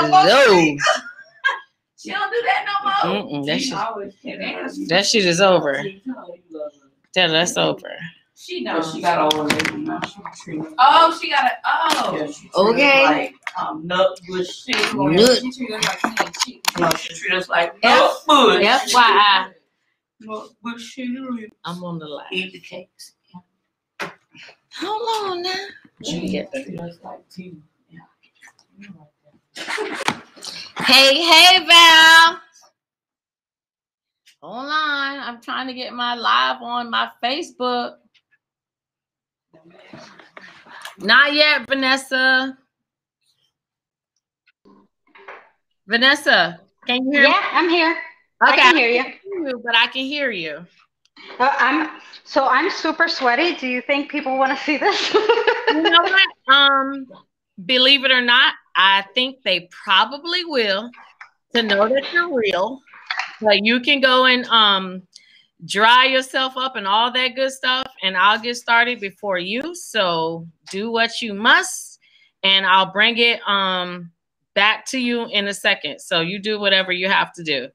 No. She don't do that no more. That shit is over. That's over. She knows she got all of it. Oh, she got it. Oh, yeah, okay. Like nut bush shit. She treat us like she treat us like nut bush. FYI. Nut bush shit. I'm on the line. Eat the cakes. Yeah. Hold on now. She treat us like tea. Hey, Val. Hold on. I'm trying to get my live on my Facebook. Not yet, Vanessa. Vanessa, can you hear me? Yeah, I'm here. Okay, I can hear you. But I can hear you. I'm super sweaty. Do you think people want to see this? You know what? Believe it or not, I think they probably will, to know that you're real. But you can go and dry yourself up and all that good stuff, and I'll get started before you. So do what you must, and I'll bring it back to you in a second. So you do whatever you have to do.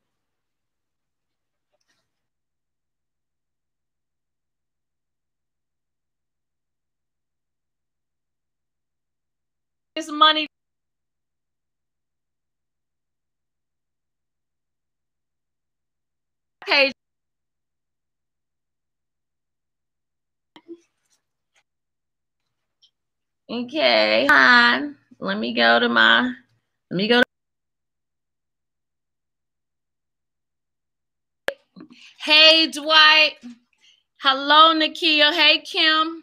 This money. Okay. Okay. Fine. Let me go to Hey, Dwight. Hello, Nakia. Hey, Kim.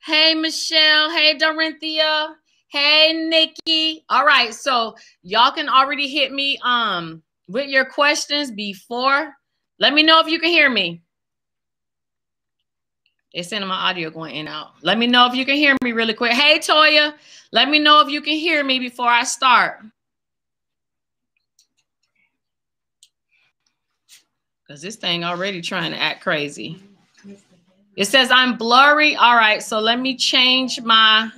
Hey, Michelle. Hey, Dorinthia. Hey, Nikki. All right. So y'all can already hit me with your questions before. Let me know if you can hear me. They're sending my audio going in and out. Let me know if you can hear me really quick. Hey, Toya. Let me know if you can hear me before I start. Because this thing already trying to act crazy. It says I'm blurry. All right, so let me change my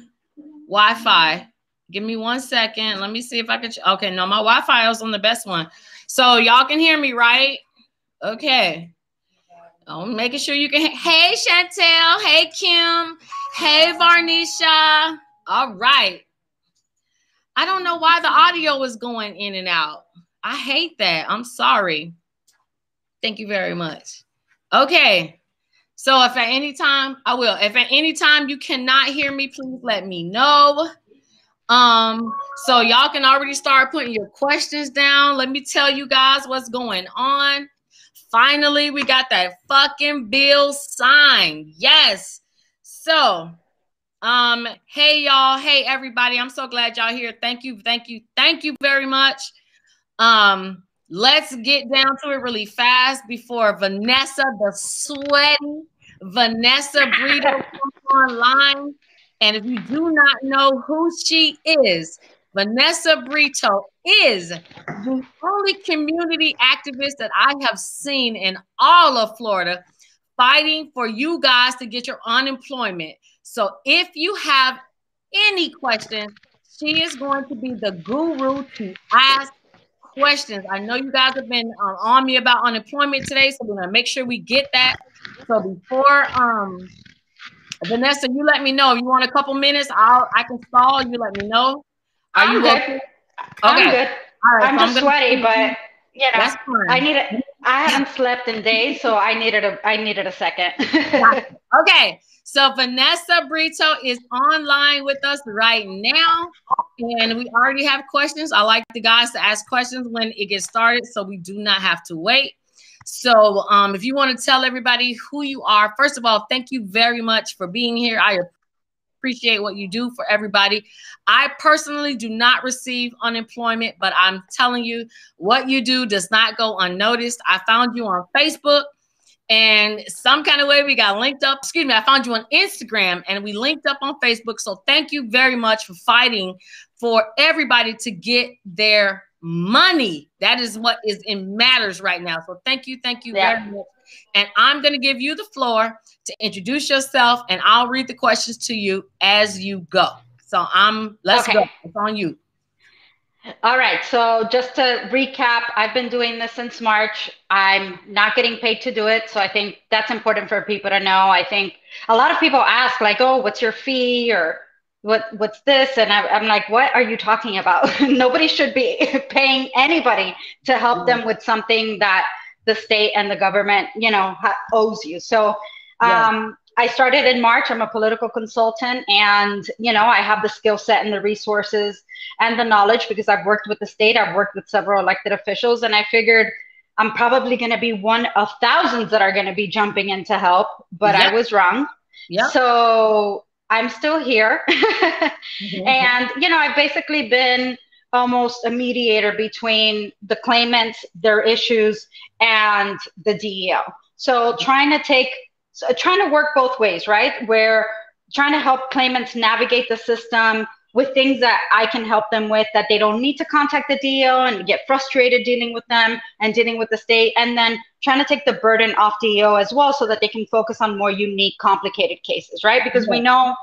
Wi-Fi. Give me 1 second. Let me see if I can. Okay, no, my Wi-Fi is on the best one. So y'all can hear me, right? Okay. I'm making sure you can. Hey, Chantel. Hey, Kim. Hey, Varnisha. All right. I don't know why the audio is going in and out. I hate that. I'm sorry. Thank you very much. Okay. So if at any time, I will. If at any time you cannot hear me, please let me know. So y'all can already start putting your questions down. Let me tell you guys what's going on. Finally, we got that fucking bill signed. Yes. So, hey y'all, hey everybody. I'm so glad y'all here. Thank you very much. Let's get down to it really fast before Vanessa, the sweaty Vanessa Brito, comes online. And if you do not know who she is, Vanessa Brito is the only community activist that I have seen in all of Florida fighting for you guys to get your unemployment. So if you have any questions, she is going to be the guru to ask questions. I know you guys have been on me about unemployment today, so we're going to make sure we get that. So before Vanessa, you let me know. If you want a couple minutes, I can stall. You let me know. Are you good? Okay? I'm good. All right, I'm just sweaty, but you know, that's fine. I haven't slept in days, so I needed a second. Okay, so Vanessa Brito is online with us right now, and we already have questions. I like the guys to ask questions when it gets started, so we do not have to wait. So if you want to tell everybody who you are, first of all, thank you very much for being here. I appreciate what you do for everybody. I personally do not receive unemployment, but I'm telling you, what you do does not go unnoticed. I found you on Facebook, and some kind of way we got linked up. Excuse me, I found you on Instagram, and we linked up on Facebook. So thank you very much for fighting for everybody to get their money. That is what matters right now. So thank you very much. And I'm going to give you the floor to introduce yourself, and I'll read the questions to you as you go. So let's go. It's on you. All right. So just to recap, I've been doing this since March. I'm not getting paid to do it. So I think that's important for people to know. I think a lot of people ask like, oh, what's your fee or what's this? And I'm like, what are you talking about? Nobody should be paying anybody to help Yes. them with something that the state and the government, owes you. So Yes. I started in March. I'm a political consultant, and I have the skill set and the resources and the knowledge because I've worked with the state, I've worked with several elected officials, and I figured I'm probably going to be one of thousands that are going to be jumping in to help, but I Yep. was wrong. Yep. So I'm still here. And, I've basically been almost a mediator between the claimants, their issues, and the DEO. So trying to work both ways, right? Where trying to help claimants navigate the system with things that I can help them with, that they don't need to contact the DEO and get frustrated dealing with them and dealing with the state. And then trying to take the burden off DEO as well so that they can focus on more unique, complicated cases, right? Because we know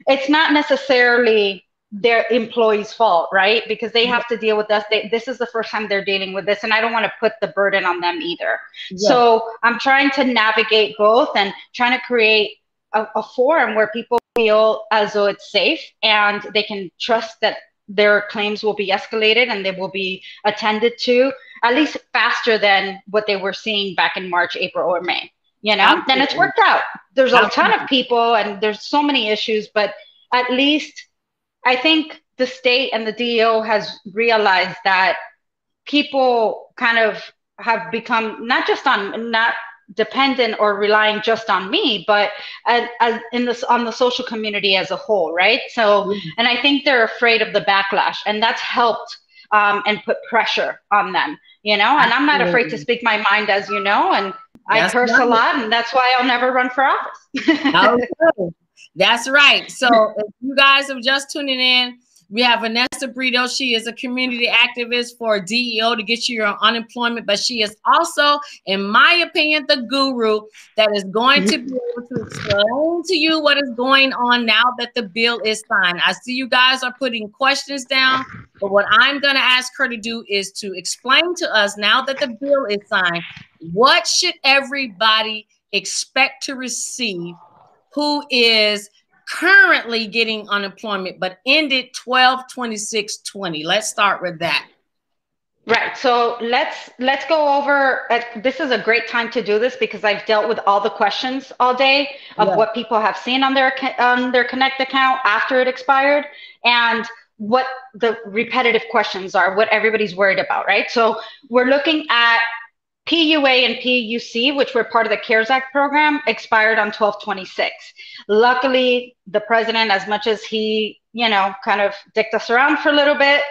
it's not necessarily their employees' fault, right? Because they have to deal with us. This is the first time they're dealing with this, and I don't want to put the burden on them either. Yes. So I'm trying to navigate both and trying to create a forum where people feel as though it's safe and they can trust that their claims will be escalated and they will be attended to at least faster than what they were seeing back in March, April, or May. And it's worked out. There's a ton of people and there's so many issues, but at least I think the state and the DEO has realized that people kind of have become not dependent or relying just on me, but as on the social community as a whole, right? So, and I think they're afraid of the backlash, and that's helped and put pressure on them, and I'm not afraid to speak my mind, as you know, and I curse a lot, and that's why I'll never run for office. Okay. That's right. So if you guys are just tuning in, we have Vanessa Brito. She is a community activist for DEO to get you your unemployment, but she is also, in my opinion, the guru that is going to be able to explain to you what is going on now that the bill is signed. I see you guys are putting questions down, but what I'm going to ask her to do is to explain to us, now that the bill is signed, what should everybody expect to receive who is currently getting unemployment but ended 12/26/20. Let's start with that. Right. So let's go over. This is a great time to do this because I've dealt with all the questions all day of what people have seen on their Connect account after it expired and what the repetitive questions are, what everybody's worried about, right? So we're looking at PUA and PUC, which were part of the CARES Act program, expired on 12/26. Luckily, the president, as much as he, kind of dicked us around for a little bit.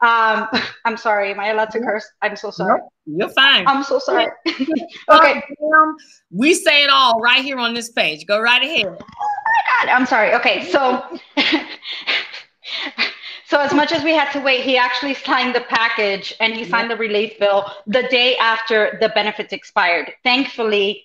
I'm sorry. Am I allowed to curse? I'm so sorry. Nope, you're fine. I'm so sorry. Okay. We say it all right here on this page. Go right ahead. Oh my God. I'm sorry. Okay. So, so as much as we had to wait, he actually signed the package and he signed the relief bill the day after the benefits expired. Thankfully,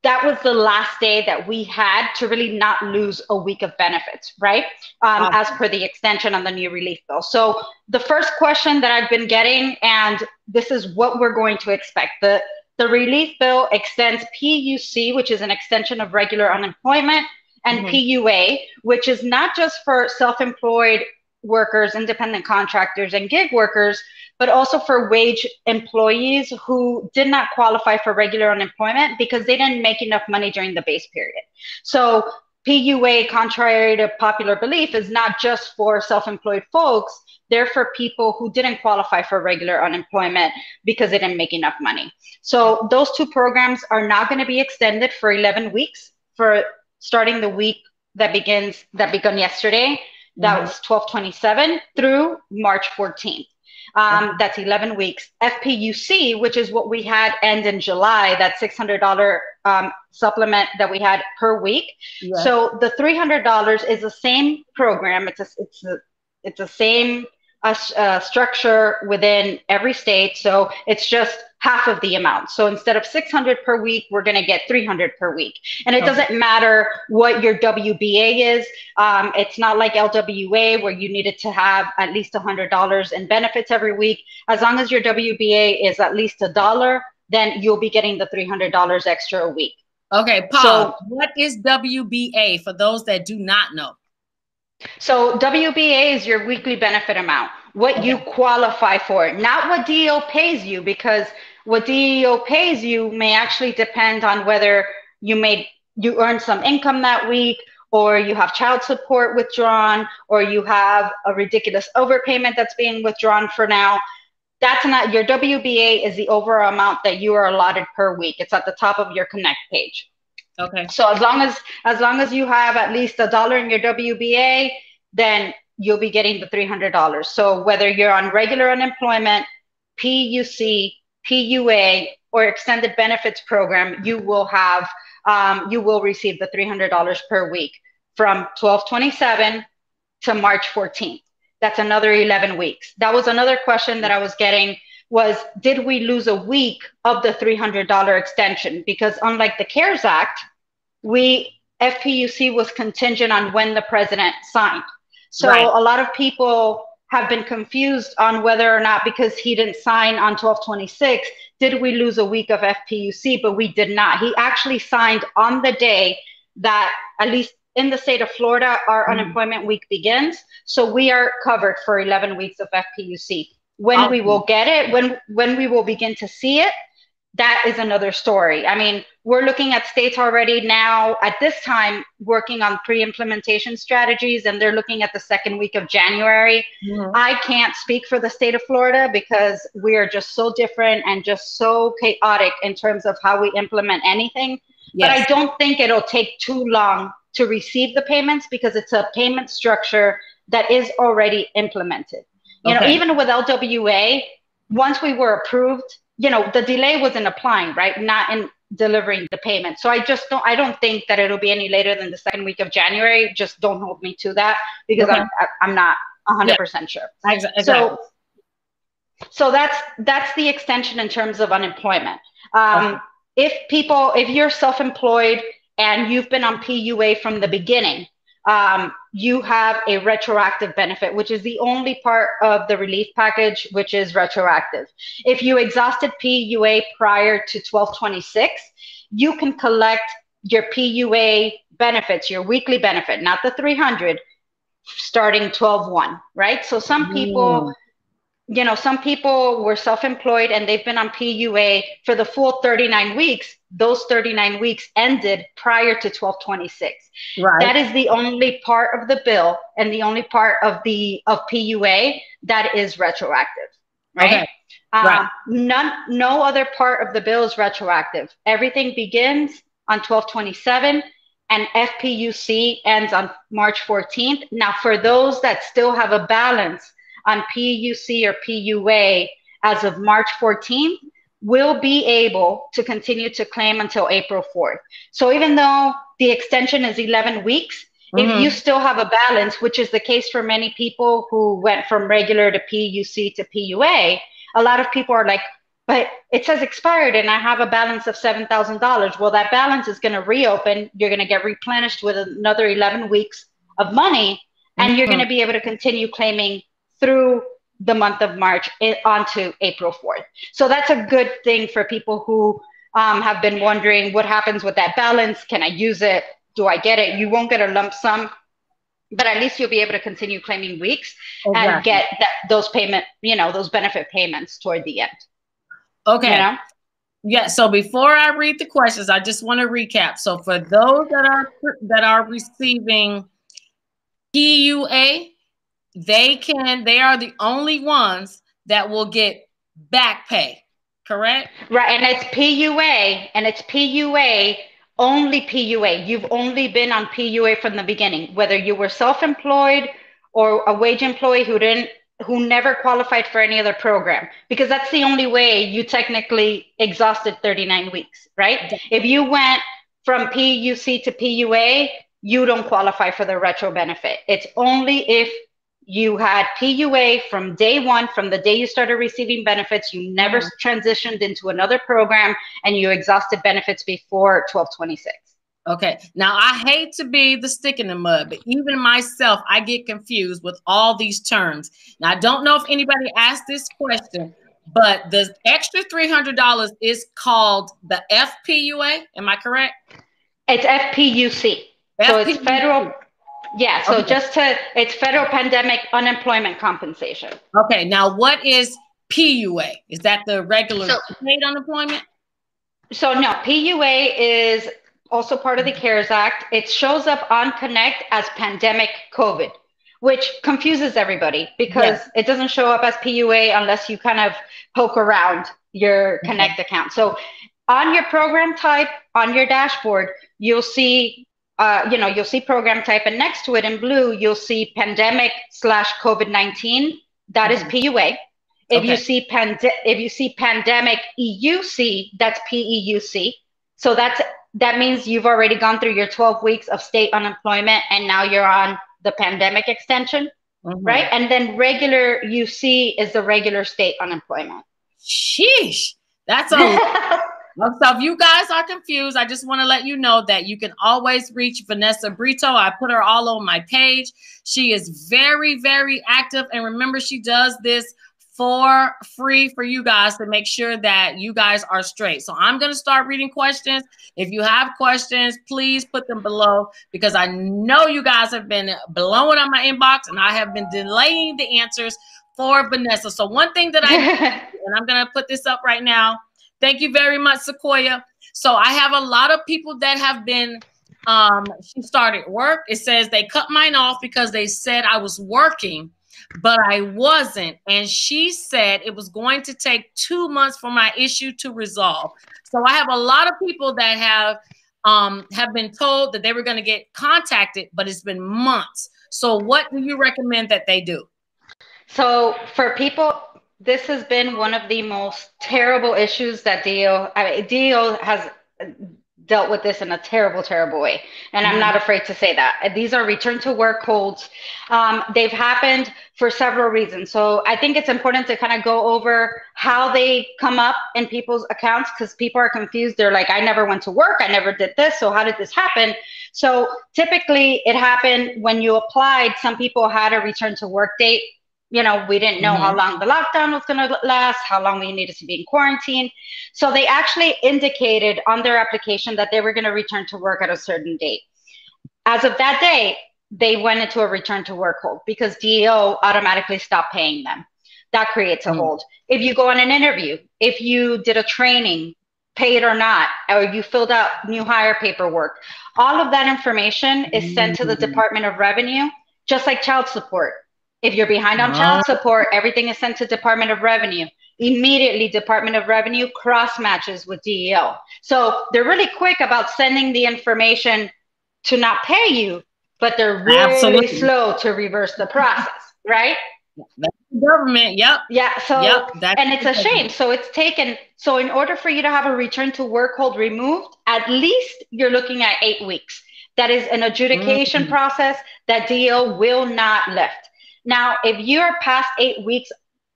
that was the last day that we had to really not lose a week of benefits, right? As per the extension on the new relief bill. So the first question that I've been getting, and this is what we're going to expect, the relief bill extends PUC, which is an extension of regular unemployment, and PUA, which is not just for self-employed workers, independent contractors, and gig workers, but also for wage employees who did not qualify for regular unemployment because they didn't make enough money during the base period. So PUA, contrary to popular belief, is not just for self-employed folks. They're for people who didn't qualify for regular unemployment because they didn't make enough money. So those two programs are now going to be extended for 11 weeks for starting the week that began yesterday. That was 12/27 through March 14th. That's 11 weeks. FPUC, which is what we had end in July, that $600 supplement that we had per week. Yes. So the $300 is the same program. It's the same a structure within every state. So it's just half of the amount. So instead of 600 per week, we're going to get 300 per week. And it doesn't matter what your WBA is. It's not like LWA where you needed to have at least $100 in benefits every week. As long as your WBA is at least $1, then you'll be getting the $300 extra a week. Okay, Paul, so, what is WBA for those that do not know? So WBA is your weekly benefit amount, what you qualify for, not what DEO pays you, because what DEO pays you may actually depend on whether you earn some income that week, or you have child support withdrawn, or you have a ridiculous overpayment that's being withdrawn for now. That's not, your WBA is the overall amount that you are allotted per week. It's at the top of your Connect page. Okay. So as long as you have at least $1 in your WBA, then you'll be getting the $300. So whether you're on regular unemployment, PUC, PUA, or extended benefits program, you will receive the $300 per week from 12/27 to March 14th. That's another 11 weeks. That was another question that I was getting was, did we lose a week of the $300 extension? Because unlike the CARES Act, FPUC was contingent on when the president signed. So a lot of people have been confused on whether or not, because he didn't sign on 12/26, did we lose a week of FPUC? But we did not. He actually signed on the day that, at least in the state of Florida, our unemployment week begins. So we are covered for 11 weeks of FPUC. When we will get it, when we will begin to see it, that is another story. I mean, we're looking at states already now at this time working on pre-implementation strategies, and they're looking at the second week of January. I can't speak for the state of Florida because we are just so different and just so chaotic in terms of how we implement anything. But I don't think it'll take too long to receive the payments because it's a payment structure that is already implemented. You know, even with LWA, once we were approved, you know, the delay was in applying, right? Not in delivering the payment. So I don't think that it'll be any later than the second week of January. Just don't hold me to that because I'm not 100% sure. Exactly. So that's the extension in terms of unemployment. If you're self-employed and you've been on PUA from the beginning, you have a retroactive benefit, which is the only part of the relief package which is retroactive. If you exhausted PUA prior to 12/26, you can collect your PUA benefits, your weekly benefit, not the 300, starting 12/1, right? So some people, you know, some people were self-employed and they've been on PUA for the full 39 weeks. Those 39 weeks ended prior to 12/26. That is the only part of the bill and the only part of PUA that is retroactive, right? No other part of the bill is retroactive. Everything begins on 12/27 and FPUC ends on March 14th. Now, for those that still have a balance on PUC or PUA as of March 14th, will be able to continue to claim until April 4th. So even though the extension is 11 weeks, if you still have a balance, which is the case for many people who went from regular to PUC to PUA, a lot of people are like, but it says expired and I have a balance of $7,000. Well, that balance is going to reopen. You're going to get replenished with another 11 weeks of money, and you're going to be able to continue claiming through the month of March onto April 4th. So that's a good thing for people who have been wondering what happens with that balance. Can I use it? Do I get it? You won't get a lump sum, but at least you'll be able to continue claiming weeks and get those those benefit payments toward the end. Okay. You know? Yeah. So before I read the questions, I just want to recap. So for those that are receiving PUA, they are the only ones that will get back pay, correct? Right, and it's PUA, only PUA. You've only been on PUA from the beginning, whether you were self-employed or a wage employee who never qualified for any other program, because that's the only way you technically exhausted 39 weeks, right? If you went from PUC to PUA, you don't qualify for the retro benefit. It's only if You had PUA from day one, from the day you started receiving benefits. You never transitioned into another program, and you exhausted benefits before 12/26. Okay. Now, I hate to be the stick in the mud, but even myself, I get confused with all these terms. Now, I don't know if anybody asked this question, but the extra $300 is called the FPUA. Am I correct? It's FPUC. So it's federal. Yeah. So it's federal pandemic unemployment compensation. Okay. Now, what is PUA? Is that the regular paid unemployment? So no, PUA is also part of the CARES Act. It shows up on Connect as pandemic COVID, which confuses everybody because it doesn't show up as PUA unless you kind of poke around your Connect account. So on your program type, on your dashboard, you'll see, you'll see program type, and next to it in blue, you'll see pandemic/COVID-19. That is PUA. If you see pandemic EUC, that's PEUC. So that means you've already gone through your 12 weeks of state unemployment, and now you're on the pandemic extension, right? And then regular UC is the regular state unemployment. Sheesh, that's a So if you guys are confused, I just want to let you know that you can always reach Vanessa Brito. I put her all on my page. She is very, very active. And remember, she does this for free for you guys to make sure that you guys are straight. So I'm going to start reading questions. If you have questions, please put them below, because I know you guys have been blowing up my inbox and I have been delaying the answers for Vanessa. So one thing that and I'm going to put this up right now. Thank you very much, Sequoia. So I have a lot of people that have been, she started work. It says they cut mine off because they said I was working, but I wasn't. And she said it was going to take 2 months for my issue to resolve. So I have a lot of people that have been told that they were going to get contacted, but it's been months. So what do you recommend that they do? So for people, this has been one of the most terrible issues that DO has dealt with this in a terrible, terrible way. And I'm not afraid to say that. These are return to work holds. They've happened for several reasons. So I think it's important to kind of go over how they come up in people's accounts, because people are confused. They're like, I never went to work. I never did this. So how did this happen? So typically it happened when you applied. Some people had a return to work date. You know, we didn't know how long the lockdown was going to last, how long we needed to be in quarantine. So they actually indicated on their application that they were going to return to work at a certain date. As of that day, they went into a return to work hold because DEO automatically stopped paying them. That creates a hold. If you go on an interview, if you did a training, paid or not, or you filled out new hire paperwork, all of that information is sent to the Department of Revenue, just like child support. If you're behind on child support, everything is sent to Department of Revenue. Immediately, Department of Revenue cross matches with DEO. So they're really quick about sending the information to not pay you, but they're really slow to reverse the process, right? That's the government. Yep. Yeah. So, and it's a shame. So it's taken. So in order for you to have a return to work hold removed, at least you're looking at 8 weeks. That is an adjudication process that DEO will not lift. Now, if you're past 8 weeks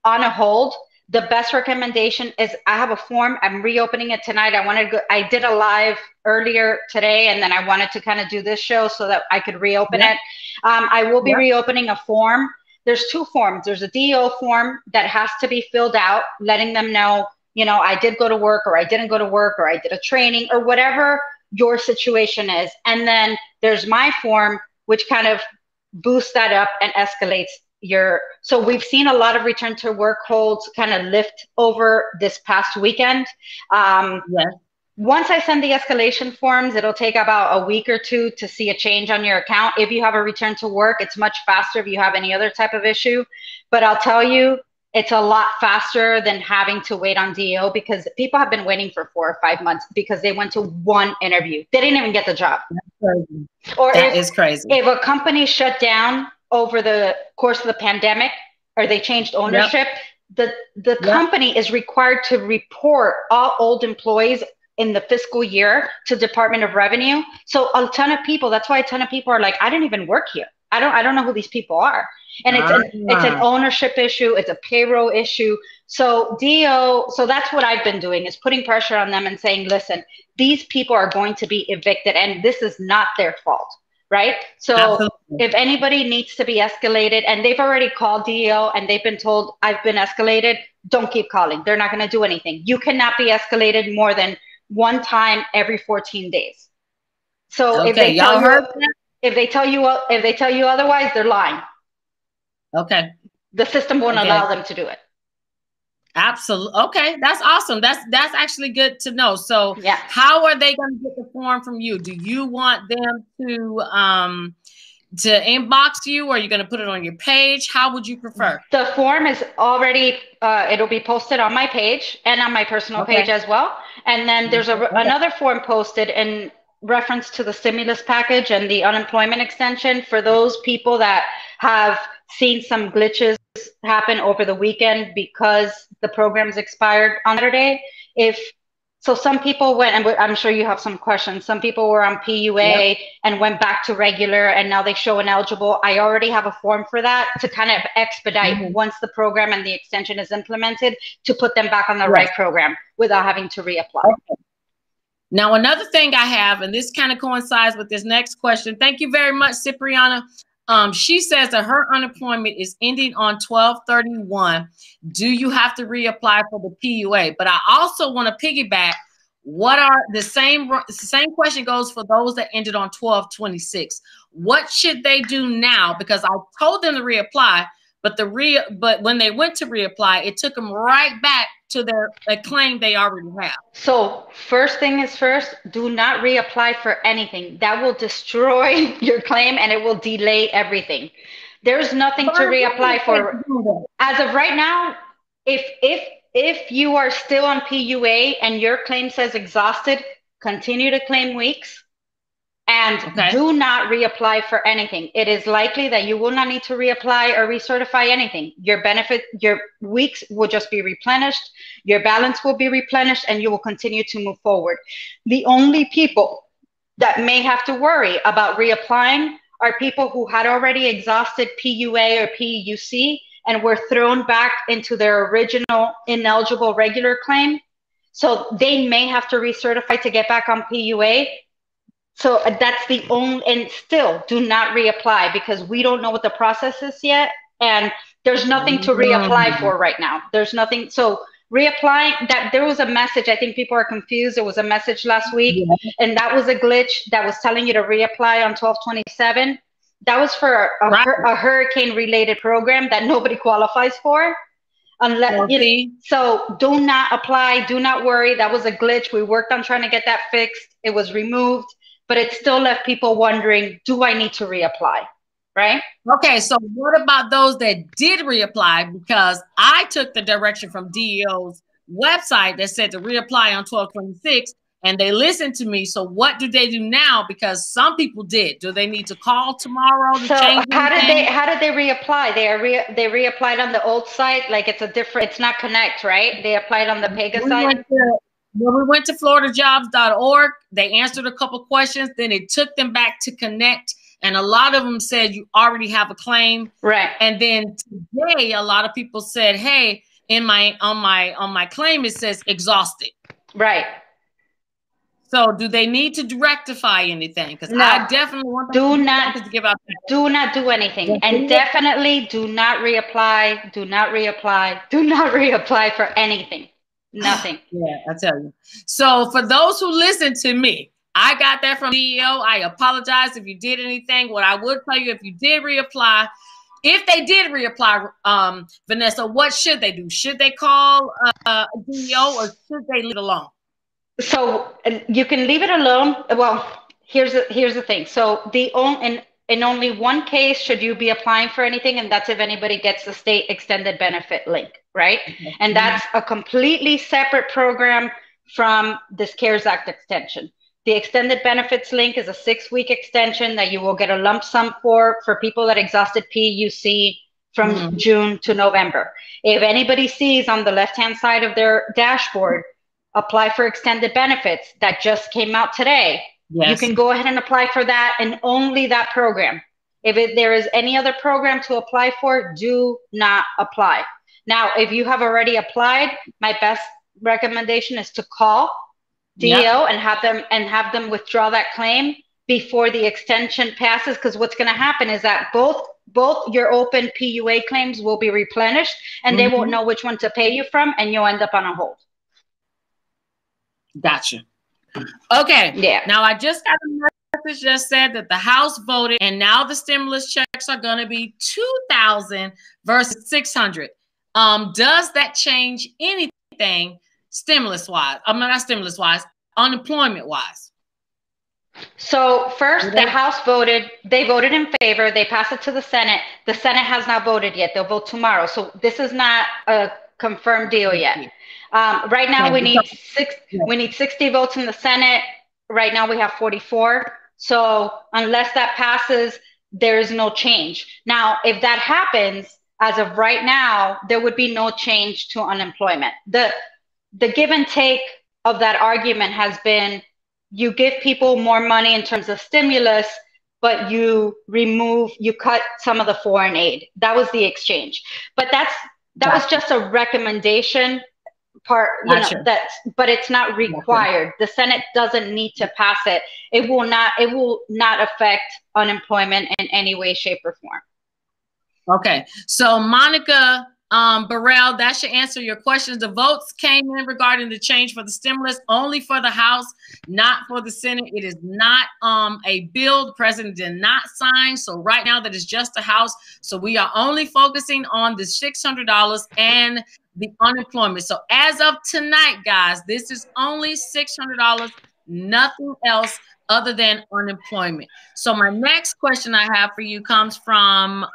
on a hold, the best recommendation is I have a form. I'm reopening it tonight. I did a live earlier today, and then I wanted to kind of do this show so that I could reopen it. I will be reopening a form. There's 2 forms. There's a DEO form that has to be filled out, letting them know, you know, I did go to work, or I didn't go to work, or I did a training, or whatever your situation is. And then there's my form, which kind of boost that up and escalates so we've seen a lot of return to work holds kind of lift over this past weekend. Once I send the escalation forms, it'll take about a week or 2 to see a change on your account. If you have a return to work, it's much faster if you have any other type of issue. But I'll tell you, it's a lot faster than having to wait on DEO, because people have been waiting for 4 or 5 months because they went to 1 interview. They didn't even get the job. That is crazy. If a company shut down over the course of the pandemic, or they changed ownership, the company is required to report all old employees in the fiscal year to Department of Revenue. So a ton of people, that's why a ton of people are like, I didn't even work here. I don't know who these people are. And it's an ownership issue. It's a payroll issue. So so that's what I've been doing, is putting pressure on them and saying, listen, these people are going to be evicted and this is not their fault, right? So absolutely. If anybody needs to be escalated, and they've already called DEO and they've been told I've been escalated, don't keep calling. They're not going to do anything. You cannot be escalated more than one time every 14 days. So if they tell you, if they tell you otherwise, they're lying. Okay. The system won't allow them to do it. Absolutely. Okay, that's awesome. That's actually good to know. So yeah, how are they going to get the form from you? Do you want them to inbox you, or are you going to put it on your page? How would you prefer? The form is already, it'll be posted on my page and on my personal page as well. And then there's another form posted in reference to the stimulus package and the unemployment extension for those people that have seen some glitches happen over the weekend because the program's expired on Saturday. So some people went, and I'm sure you have some questions. Some people were on PUA and went back to regular, and now they show ineligible. I already have a form for that to kind of expedite once the program and the extension is implemented, to put them back on the right program without having to reapply. Okay. Now, another thing I have, and this kind of coincides with this next question. Thank you very much, Cipriana. She says that her unemployment is ending on 12/31. Do you have to reapply for the PUA? But I also want to piggyback. What are the same question goes for those that ended on 12/26. What should they do now? Because I told them to reapply, but when they went to reapply, it took them right back to a claim they already have. So first thing is first, do not reapply for anything. That will destroy your claim and it will delay everything. There's nothing to reapply for. As of right now, if you are still on PUA and your claim says exhausted, continue to claim weeks. And do not reapply for anything. It is likely that you will not need to reapply or recertify anything. Your weeks will just be replenished, your balance will be replenished, and you will continue to move forward. The only people that may have to worry about reapplying are people who had already exhausted PUA or PUC and were thrown back into their original ineligible regular claim. So they may have to recertify to get back on PUA. So that's the only, and still do not reapply, because we don't know what the process is yet. And there's nothing to reapply for right now. There's nothing. So reapplying, that there was a message, I think people are confused. There was a message last week and that was a glitch that was telling you to reapply on 12/27. That was for a hurricane related program that nobody qualifies for. So do not apply. Do not worry. That was a glitch. We worked on trying to get that fixed. It was removed. But it still left people wondering, do I need to reapply, right? Okay, so what about those that did reapply? Because I took the direction from DEO's website that said to reapply on 12/26, and they listened to me. So what do they do now? Because some people did. Do they need to call tomorrow to change anything? How did they reapply? They reapplied on the old site, like it's not Connect, right? They applied on the Pega site. When we went to floridajobs.org, they answered a couple questions. Then it took them back to Connect. And a lot of them said you already have a claim. Right. And then today, a lot of people said, hey, on my claim, it says exhausted. Right. So do they need to rectify anything? Because I definitely want to give out. Do not do anything. And definitely do not reapply. Do not reapply. Do not reapply for anything. Nothing. Yeah, I tell you. So for those who listen to me, I got that from DEO. I apologize if you did anything. What I would tell you, if you did reapply, if they did reapply, Vanessa, what should they do? Should they call DEO or should they leave it alone? So you can leave it alone. Well, here's the thing. So in only one case should you be applying for anything, and that's if anybody gets the state extended benefit link, right? And that's a completely separate program from this CARES Act extension. The extended benefits link is a 6-week extension that you will get a lump sum for people that exhausted PUC from June to November. If anybody sees on the left-hand side of their dashboard, apply for extended benefits, that just came out today. Yes. You can go ahead and apply for that and only that program. If there is any other program to apply for, do not apply. Now, if you have already applied, my best recommendation is to call DO and have them withdraw that claim before the extension passes, because what's going to happen is that both your open PUA claims will be replenished, and they won't know which one to pay you from, and you'll end up on a hold. Gotcha. Okay. Yeah. Now I just got a message that said that the House voted, and now the stimulus checks are going to be $2,000 versus $600. Does that change anything stimulus wise? Not stimulus wise, unemployment wise. So first, the House voted. They voted in favor. They passed it to the Senate. The Senate has not voted yet. They'll vote tomorrow. So this is not a confirmed deal yet. Right now, we need 60 votes in the Senate. Right now, we have 44. So unless that passes, there is no change. Now, if that happens, as of right now, there would be no change to unemployment. The give and take of that argument has been, you give people more money in terms of stimulus, but you cut some of the foreign aid. That was the exchange. But that was just a recommendation part, but it's not required. The Senate doesn't need to pass it. It will not affect unemployment in any way, shape, or form. Okay. So Monica Burrell, that should answer your questions. The votes came in regarding the change for the stimulus only for the House, not for the Senate. It is not a bill. The president did not sign. So right now that is just the House. So we are only focusing on the $600 and the unemployment. So as of tonight, guys, this is only $600, nothing else other than unemployment. So my next question I have for you comes from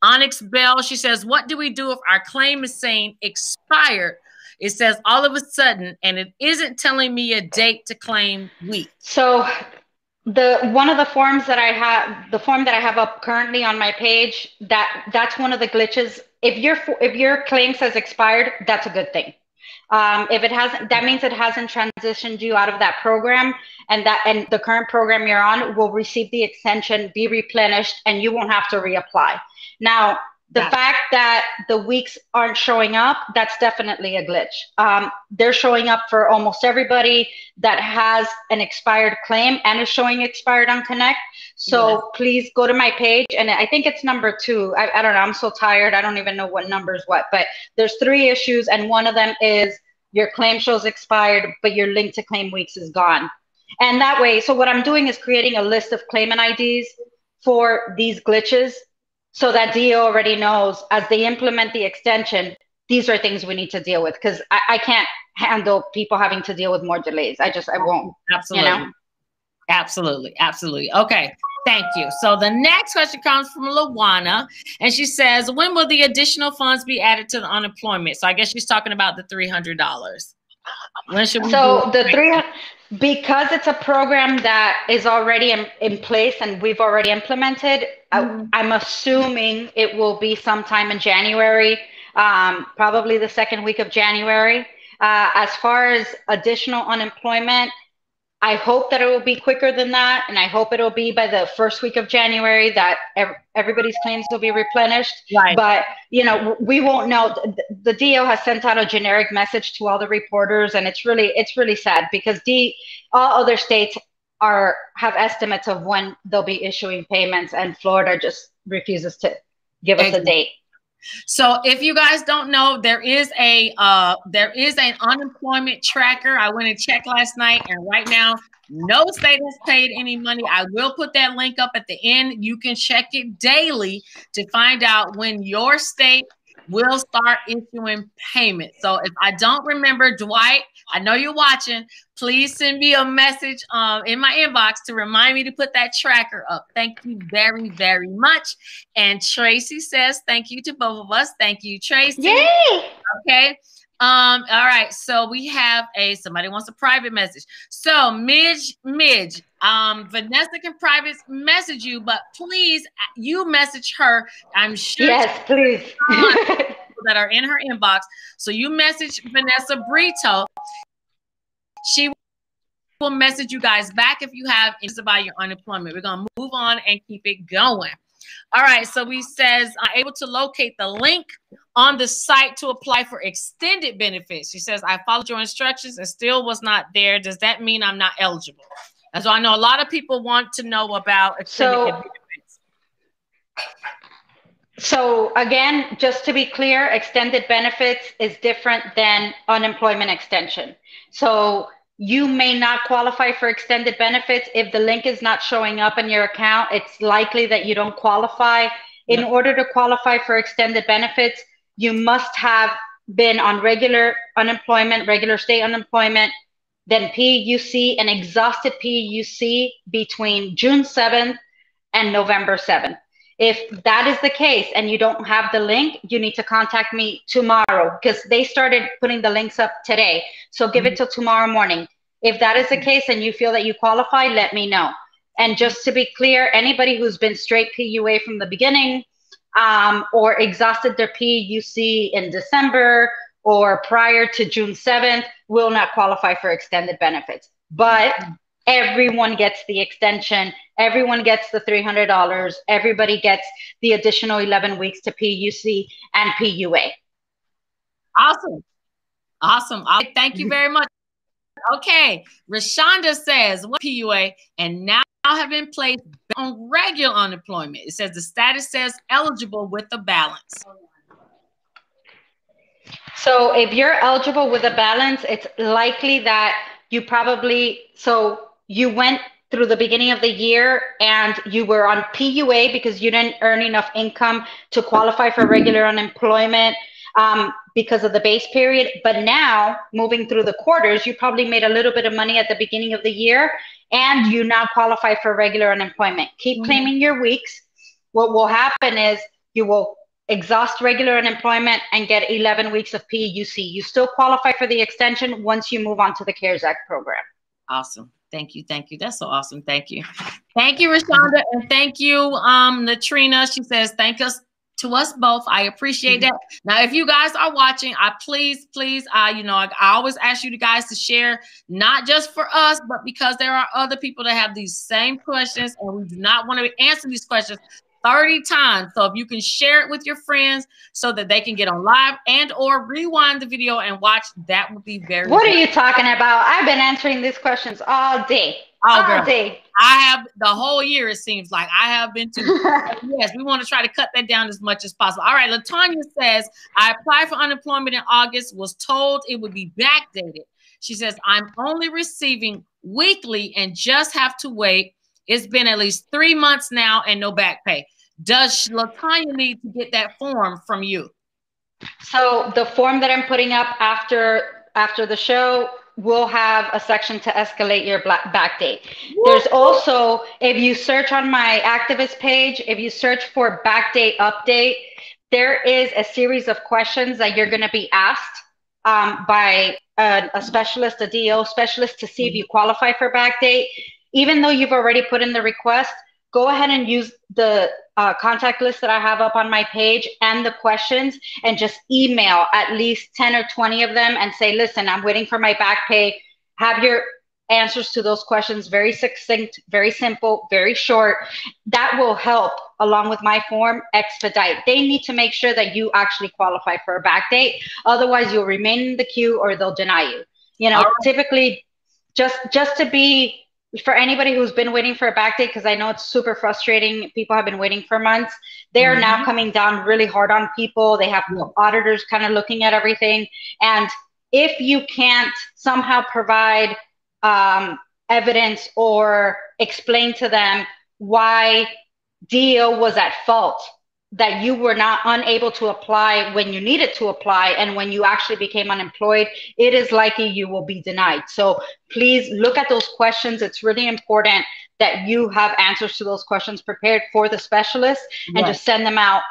Onyx Bell. She says, what do we do if our claim is saying expired? It says all of a sudden, and it isn't telling me a date to claim week. So one of the forms that I have, the form that I have up currently on my page, that's one of the glitches. If your claim says expired, that's a good thing. If it hasn't, that means it hasn't transitioned you out of that program, and the current program you're on will receive the extension, be replenished, and you won't have to reapply. Now, the fact that the weeks aren't showing up, that's definitely a glitch. They're showing up for almost everybody that has an expired claim and is showing expired on Connect. So please go to my page, and I think it's number 2. I don't know. I'm so tired. I don't even know what number is what, but there's 3 issues, and one of them is your claim shows expired, but your link to claim weeks is gone. And that way, so what I'm doing is creating a list of claimant IDs for these glitches, so that DO already knows as they implement the extension, these are things we need to deal with, because I can't handle people having to deal with more delays. I won't. Absolutely. You know? Absolutely. Absolutely. Okay. Thank you. So the next question comes from Lawana, and she says, when will the additional funds be added to the unemployment? So I guess she's talking about the $300. When should we do the 300? Because it's a program that is already in place and we've already implemented, I'm assuming it will be sometime in January, probably the second week of January. As far as additional unemployment, I hope that it will be quicker than that, and I hope it'll be by the first week of January that everybody's claims will be replenished. Right. But we won't know. The DO has sent out a generic message to all the reporters, and it's really sad, because all other states have estimates of when they'll be issuing payments, and Florida just refuses to give us a date. So if you guys don't know, there is an unemployment tracker. I went and checked last night, and right now no state has paid any money. I will put that link up at the end. You can check it daily to find out when your state will start issuing payments. So if I don't remember, Dwight, I know you're watching, please send me a message in my inbox to remind me to put that tracker up. Thank you very, very much. And Tracy says, thank you to both of us. Thank you, Tracy. Yay! Okay. All right. So we have somebody wants a private message. So Midge, Vanessa can private message you, but please, you message her. I'm sure. Yes, please. That are in her inbox. So you message Vanessa Brito. She will message you guys back if you have issues about your unemployment. We're going to move on and keep it going. All right, so we says, I'm able to locate the link on the site to apply for extended benefits. She says, I followed your instructions and still was not there. Does that mean I'm not eligible? And so I know a lot of people want to know about extended benefits. So again, just to be clear, extended benefits is different than unemployment extension. So you may not qualify for extended benefits. If the link is not showing up in your account, it's likely that you don't qualify. In order to qualify for extended benefits, you must have been on regular unemployment, regular state unemployment, then PUC, and exhausted PUC between June 7th and November 7th. If that is the case and you don't have the link, you need to contact me tomorrow because they started putting the links up today. So give it till tomorrow morning. If that is the case and you feel that you qualify, let me know. And just to be clear, anybody who's been straight PUA from the beginning or exhausted their PUC in December or prior to June 7th will not qualify for extended benefits. But everyone gets the extension. Everyone gets the $300. Everybody gets the additional 11 weeks to PUC and PUA. Awesome. Awesome. Thank you very much. Okay. Rashonda says, what PUA and now have been placed on regular unemployment. It says the status says eligible with a balance. So if you're eligible with a balance, it's likely that you probably, so you went through the beginning of the year and you were on PUA because you didn't earn enough income to qualify for regular unemployment because of the base period. But now, moving through the quarters, you probably made a little bit of money at the beginning of the year and you now qualify for regular unemployment. Keep claiming your weeks. What will happen is you will exhaust regular unemployment and get 11 weeks of PUC. You still qualify for the extension once you move on to the CARES Act program. Awesome. Thank you. Thank you. That's so awesome. Thank you. Thank you, Rashonda. And thank you, Latrina. She says, thank us to us both. I appreciate that. Now, if you guys are watching, please, I always ask you guys to share, not just for us, but because there are other people that have these same questions and we do not want to answer these questions 30 times. So if you can share it with your friends so that they can get on live and or rewind the video and watch, that would be very What are you talking about? I've been answering these questions all day. All day. I have the whole year, it seems like. I have been too. Yes, we want to try to cut that down as much as possible. All right, LaTanya says, I applied for unemployment in August, was told it would be backdated. She says, I'm only receiving weekly and just have to wait. It's been at least 3 months now and no back pay. Does LaTanya need to get that form from you? So the form that I'm putting up after the show will have a section to escalate your back date. There's also, if you search on my activist page, if you search for back date update, there is a series of questions that you're going to be asked by a specialist, a DO specialist, to see if you qualify for back date. Even though you've already put in the request, go ahead and use the contact list that I have up on my page and the questions and just email at least 10 or 20 of them and say, listen, I'm waiting for my back pay. Have your answers to those questions very succinct, very simple, very short. That will help, along with my form, expedite. They need to make sure that you actually qualify for a back date. Otherwise, you'll remain in the queue or they'll deny you. You know, typically, just to be, for anybody who's been waiting for a back date, because I know it's super frustrating. People have been waiting for months. They are now coming down really hard on people. They have auditors kind of looking at everything. And if you can't somehow provide evidence or explain to them why DO was at fault, that you were not unable to apply when you needed to apply, and when you actually became unemployed, it is likely you will be denied. So please look at those questions. It's really important that you have answers to those questions prepared for the specialist and just send them out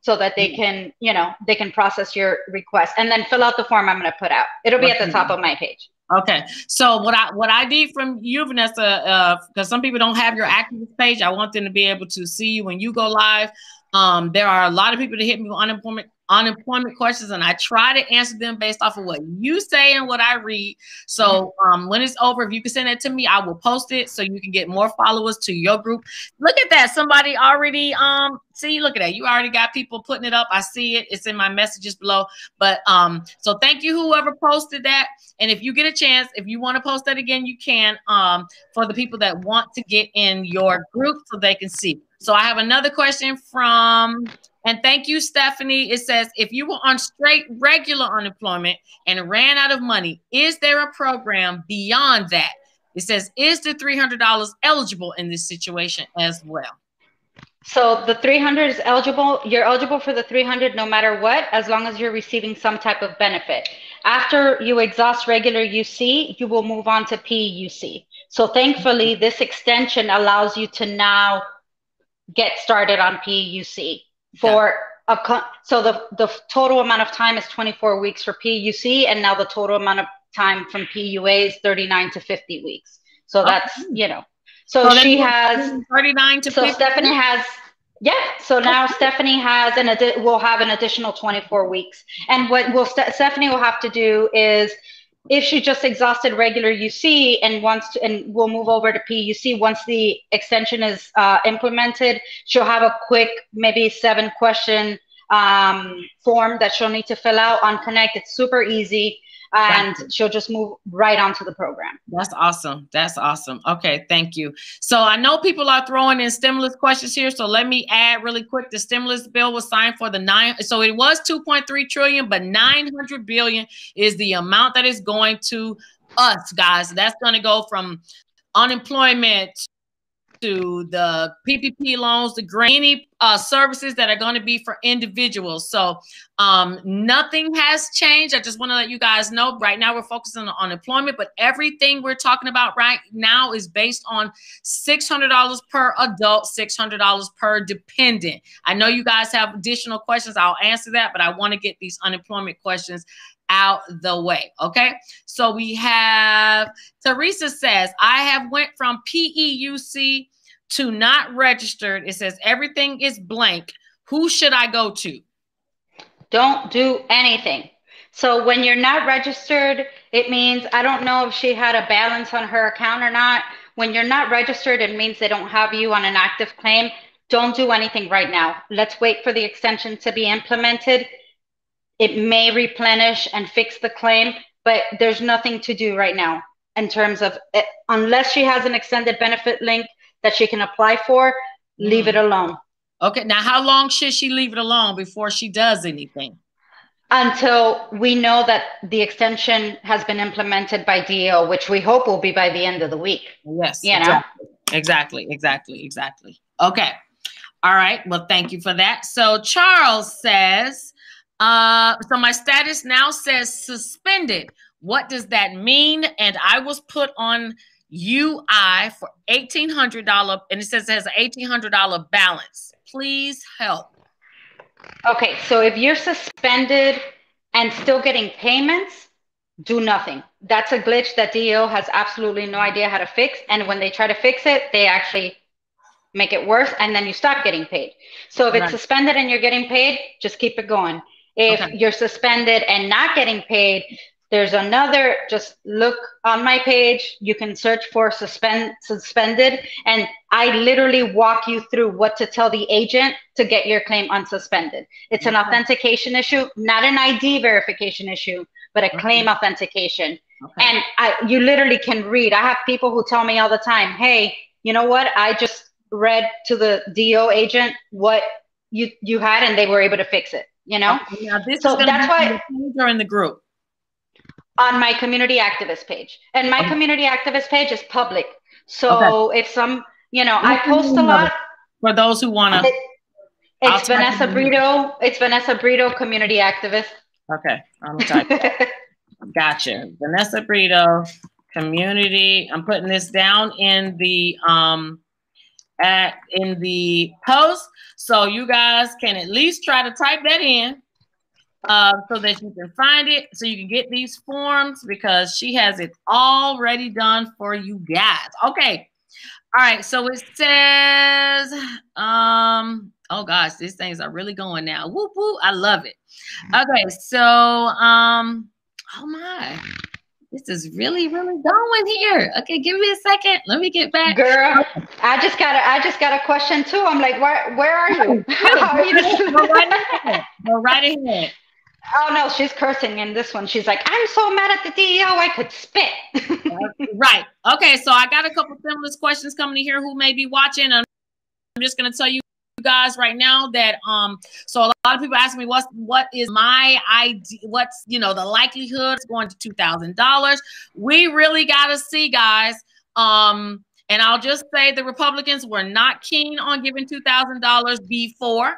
so that they can, you know, they can process your request, and then fill out the form I'm going to put out. It'll be at the top of my page. Okay. So what I need from you, Vanessa, because some people don't have your activist page, I want them to be able to see you when you go live. There are a lot of people that hit me with unemployment unemployment questions, and I try to answer them based off of what you say and what I read. So when it's over, if you can send it to me, I will post it so you can get more followers to your group. Look at that. Somebody already, see, look at that. You already got people putting it up. I see it. It's in my messages below. But so thank you, whoever posted that. And if you get a chance, if you want to post that again, you can, for the people that want to get in your group so they can see. So I have another question from, and thank you, Stephanie. It says, if you were on straight regular unemployment and ran out of money, is there a program beyond that? It says, is the $300 eligible in this situation as well? So the 300 is eligible. You're eligible for the 300 no matter what, as long as you're receiving some type of benefit. After you exhaust regular UC, you will move on to PUC. So thankfully, this extension allows you to now get started on PUC for so the total amount of time is 24 weeks for PUC, and now the total amount of time from PUA is 39 to 50 weeks. So that's, you know, so she has 39 to 50. So Stephanie has, so now Stephanie has will have an additional 24 weeks. And what Stephanie will have to do is, if she just exhausted regular UC and wants to, and we'll move over to PUC once the extension is implemented, she'll have a quick, maybe 7-question form that she'll need to fill out on Connect. It's super easy, and she'll just move right onto the program. That's awesome. That's awesome. Okay, thank you. So I know people are throwing in stimulus questions here, so let me add really quick. The stimulus bill was signed for so it was 2.3 trillion, but 900 billion is the amount that is going to us, guys. That's going to go from unemployment to the PPP loans, the any services that are going to be for individuals. So nothing has changed. I just want to let you guys know right now we're focusing on unemployment, but everything we're talking about right now is based on $600 per adult, $600 per dependent. I know you guys have additional questions. I'll answer that, but I want to get these unemployment questions out the way. Okay, so we have Teresa says, I have went from PEUC to not registered. It says everything is blank. Who should I go to? Don't do anything. So when you're not registered, it means, I don't know if she had a balance on her account or not. When you're not registered, it means they don't have you on an active claim. Don't do anything right now. Let's wait for the extension to be implemented. It may replenish and fix the claim, but there's nothing to do right now in terms of, unless she has an extended benefit link that she can apply for, leave it alone. Okay, now how long should she leave it alone before she does anything? Until we know that the extension has been implemented by DO, which we hope will be by the end of the week. Yes, you know? Exactly. Okay, all right, well, thank you for that. So Charles says, so my status now says suspended. What does that mean? And I was put on UI for $1,800, and it says it has an $1,800 balance. Please help. Okay, so if you're suspended and still getting payments, do nothing. That's a glitch that DO has absolutely no idea how to fix. And when they try to fix it, they actually make it worse, and then you stop getting paid. So if it's suspended and you're getting paid, just keep it going. If you're suspended and not getting paid, there's another, just look on my page, you can search for suspended, and I literally walk you through what to tell the agent to get your claim unsuspended. It's an authentication issue, not an ID verification issue, but a claim authentication. And you literally can read. I have people who tell me all the time, hey, you know what? I just read to the DO agent what you had, and they were able to fix it. You know, now this so that's why you're in the group on my community activist page, and my community activist page is public. So if some, you know, I post a lot for those who want to. It's Vanessa Brito. It's Vanessa Brito, community activist. Okay, I'm type that. Gotcha, Vanessa Brito, community. I'm putting this down in the post, so you guys can at least try to type that in so that you can find it, so you can get these forms, because she has it already done for you guys. Okay, all right, so it says Oh gosh, these things are really going now. Whoop whoop. I love it. Okay, so oh my. This is really, really going here. Okay, give me a second. Let me get back. Girl, I just got a question too. I'm like, where are you? How are you? Go right ahead. Go right ahead. Oh no, she's cursing in this one. She's like, I'm so mad at the DEO, I could spit. Right. Okay, so I got a couple similar questions coming in here who may be watching. I'm just gonna tell you guys right now that so a lot of people ask me what is my idea, what's the likelihood of going to $2,000. We really got to see, guys, and I'll just say the Republicans were not keen on giving $2,000 before,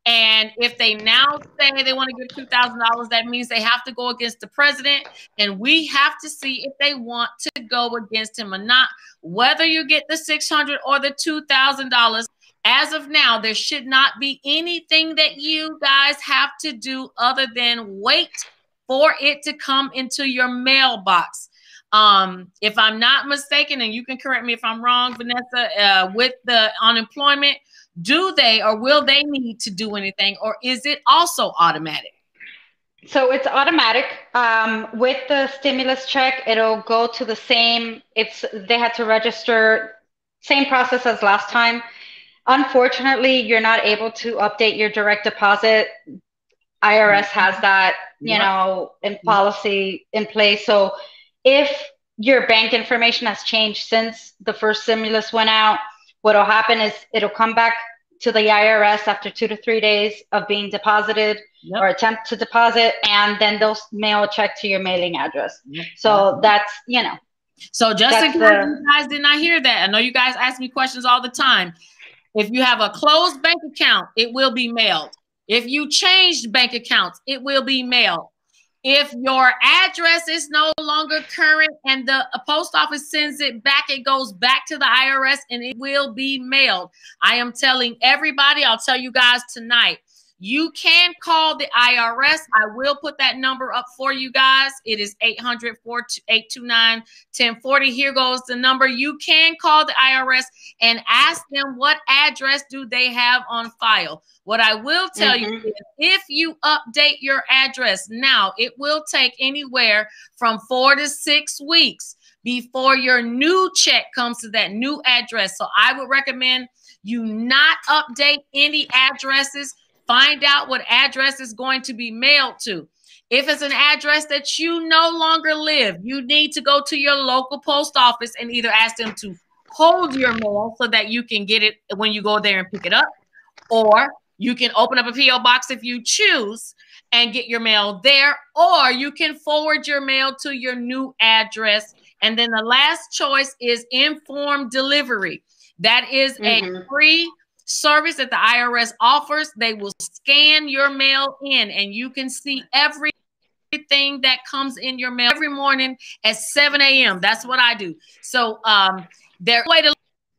and if they now say they want to give $2,000, that means they have to go against the president, and we have to see if they want to go against him or not. Whether you get the $600 or the $2,000, as of now, there should not be anything that you guys have to do other than wait for it to come into your mailbox. If I'm not mistaken, and you can correct me if I'm wrong, Vanessa, with the unemployment, do they or will they need to do anything, or is it also automatic? So it's automatic. With the stimulus check, it'll go to the same. They had to register, same process as last time. Unfortunately, you're not able to update your direct deposit. IRS has that, in policy in place. So if your bank information has changed since the first stimulus went out, what'll happen is it'll come back to the IRS after 2 to 3 days of being deposited or attempt to deposit, and then they'll mail a check to your mailing address. So that's, So just in case you guys did not hear that, I know you guys ask me questions all the time. If you have a closed bank account, it will be mailed. If you changed bank accounts, it will be mailed. If your address is no longer current and the post office sends it back, it goes back to the IRS and it will be mailed. I am telling everybody, I'll tell you guys tonight, you can call the IRS. I will put that number up for you guys. It is 800-829-1040. Here goes the number. You can call the IRS and ask them what address do they have on file. What I will tell you is if you update your address now, it will take anywhere from 4 to 6 weeks before your new check comes to that new address. So I would recommend you not update any addresses. Find out what address is going to be mailed to. If it's an address that you no longer live, you need to go to your local post office and either ask them to hold your mail so that you can get it when you go there and pick it up, or you can open up a P.O. box if you choose and get your mail there, or you can forward your mail to your new address. And then the last choice is informed delivery. That is a free service that the IRS offers. They will scan your mail in and you can see everything that comes in your mail every morning at 7 a.m. That's what I do. So there's no way to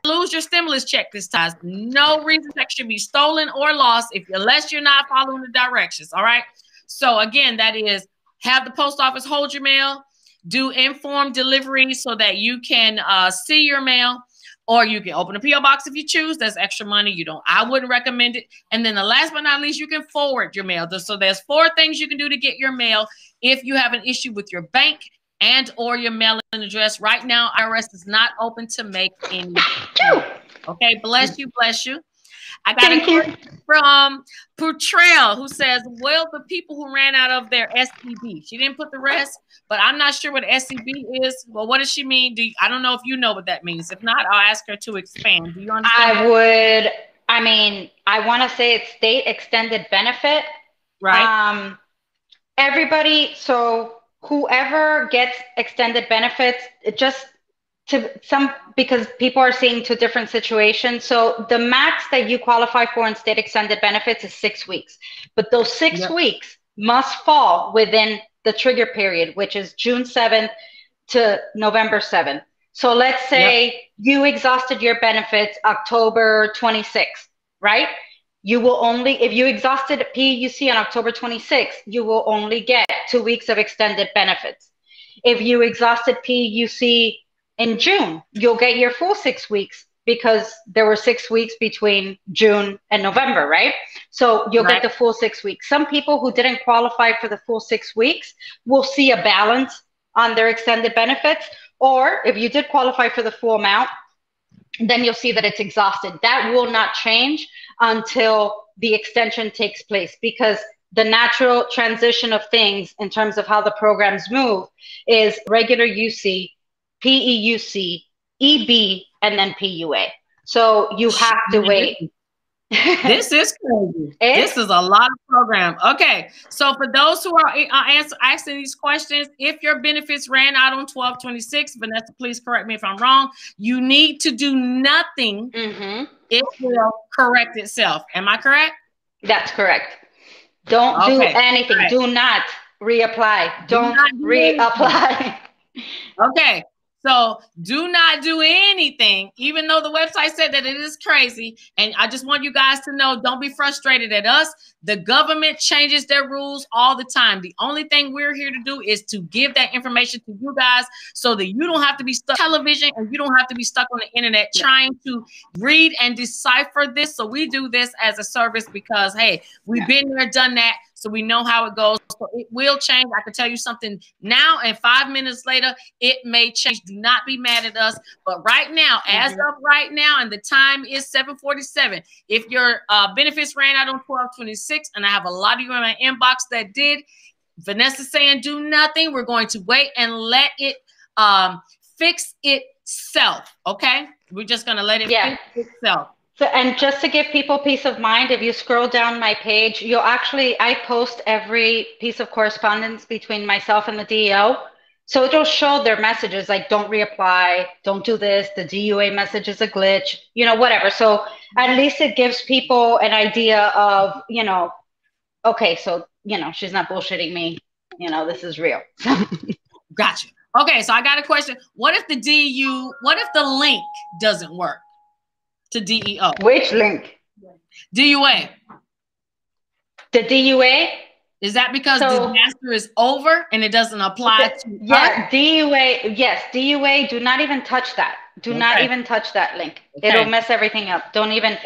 lose your stimulus check this time. No reason that should be stolen or lost unless you're not following the directions. All right. So again, that is have the post office hold your mail, do informed delivery so that you can see your mail. Or you can open a P.O. box if you choose. That's extra money. I wouldn't recommend it. And then the last but not least, you can forward your mail. So there's 4 things you can do to get your mail if you have an issue with your bank and or your mailing address. Right now, IRS is not open to make any. Okay, bless you, bless you. I got a question from Putrell who says, well, the people who ran out of their SCB. She didn't put the rest, but I'm not sure what SCB is. Well, what does she mean? I don't know if you know what that means. If not, I'll ask her to expand. Do you understand? I want to say it's state extended benefit. Right. Everybody, so whoever gets extended benefits, because people are seeing 2 different situations. So the max that you qualify for in state extended benefits is 6 weeks, but those 6 weeks must fall within the trigger period, which is June 7th to November 7th. So let's say you exhausted your benefits October 26th, right? You will only, if you exhausted PUC on October 26th, you will only get 2 weeks of extended benefits. If you exhausted PUC in June, you'll get your full 6 weeks because there were 6 weeks between June and November, right? So you'll get the full 6 weeks. Some people who didn't qualify for the full 6 weeks will see a balance on their extended benefits. Or if you did qualify for the full amount, then you'll see that it's exhausted. That will not change until the extension takes place, because the natural transition of things in terms of how the programs move is regular UC, PEUC, EB, and then PUA. So you have to wait. This is crazy. This is a lot of program. Okay, so for those who are asking these questions, if your benefits ran out on 12/26, Vanessa, please correct me if I'm wrong, you need to do nothing. It will correct itself. Am I correct? That's correct. Don't do anything. Right. Do not reapply. Don't reapply. Okay. So do not do anything, even though the website said that it is crazy. And I just want you guys to know, don't be frustrated at us. The government changes their rules all the time. The only thing we're here to do is to give that information to you guys so that you don't have to be stuck on television and you don't have to be stuck on the internet trying to read and decipher this. So we do this as a service because, hey, we've been there, done that. So we know how it goes. So it will change. I can tell you something now, and 5 minutes later, it may change. Do not be mad at us. But right now, as of right now, and the time is 7:47, if your benefits ran out on 12/26, and I have a lot of you in my inbox that did, Vanessa's saying do nothing. We're going to wait and let it fix itself, okay? We're just going to let it fix itself. So, and just to give people peace of mind, if you scroll down my page, you'll actually, I post every piece of correspondence between myself and the DEO. So it'll show their messages like, don't reapply, don't do this, the DUA message is a glitch, you know, whatever. So at least it gives people an idea of, you know, okay, so, you know, she's not bullshitting me, you know, this is real. Gotcha. Okay, so I got a question. What if the link doesn't work? To DEO. Which link? DUA. The DUA? Is that because disaster is over and it doesn't apply to her? DUA, yes, DUA, do not even touch that. Do not even touch that link. It'll mess everything up. Don't even,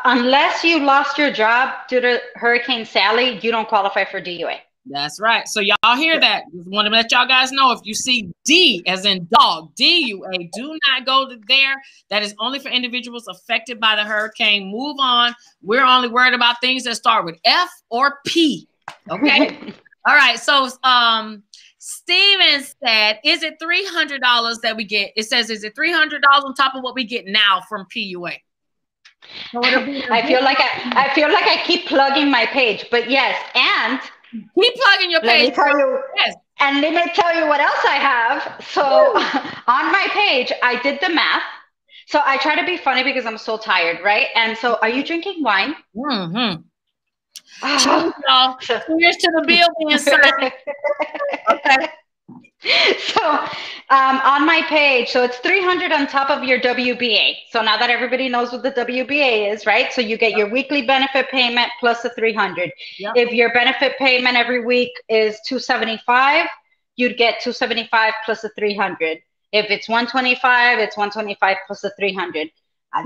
unless you lost your job due to Hurricane Sally, you don't qualify for DUA. That's right. So y'all hear that. Just want to let y'all guys know, if you see D as in dog, DUA, do not go to there. That is only for individuals affected by the hurricane. Move on. We're only worried about things that start with F or P. Okay. All right. So Steven said, is it $300 that we get? It says, is it $300 on top of what we get now from PUA? So I feel like I keep plugging my page, but yes, and keep plugging your page. And let me tell you what else I have. So on my page, I did the math. So I try to be funny because I'm so tired, right? And so, are you drinking wine? Cheers to the bill being signed. Okay. So on my page, so it's $300 on top of your WBA. So now that everybody knows what the WBA is, right? So you get your weekly benefit payment plus the $300. If your benefit payment every week is $275, you'd get $275 plus the $300. If it's $125, it's $125 plus the $300.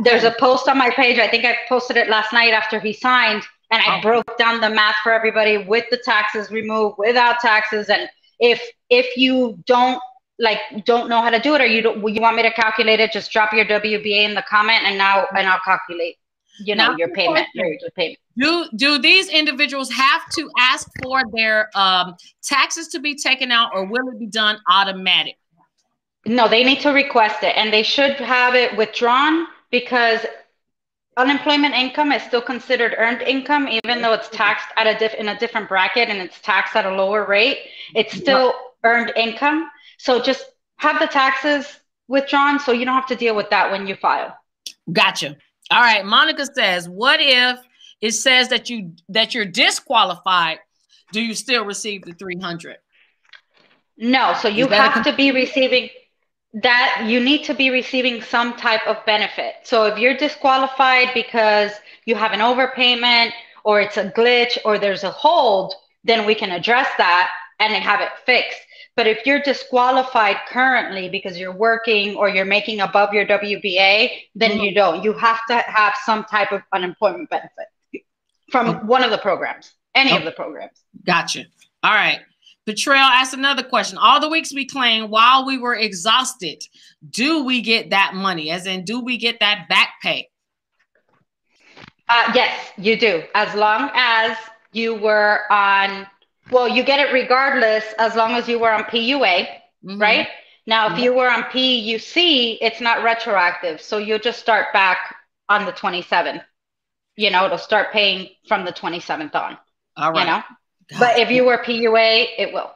There's a post on my page. I think I posted it last night after he signed, and I broke down the math for everybody with the taxes removed, without taxes, and if you don't know how to do it, or you want me to calculate it, just drop your WBA in the comment, and I'll calculate, you know, your payment, your payment. Do these individuals have to ask for their taxes to be taken out, or will it be done automatic? No, they need to request it, and they should have it withdrawn, because unemployment income is still considered earned income, even though it's taxed at in a different bracket and it's taxed at a lower rate. It's still earned income. So just have the taxes withdrawn so you don't have to deal with that when you file. Gotcha. All right. Monica says, what if it says that you're disqualified? Do you still receive the $300? No. So you have to be receiving that. You need to be receiving some type of benefit. So if you're disqualified because you have an overpayment, or it's a glitch, or there's a hold, then we can address that. and have it fixed. But if you're disqualified currently because you're working or you're making above your WBA, then you don't. You have to have some type of unemployment benefit from one of the programs, any of the programs. Gotcha. All right. Betrayal asked another question. All the weeks we claim while we were exhausted, do we get that money? As in, do we get that back pay? Yes, you do. As long as you were on, well, you get it regardless as long as you were on PUA, right? Now, if you were on PUC, it's not retroactive. So you'll just start back on the 27th. You know, it'll start paying from the 27th on. All right. You know? But if you were PUA, it will.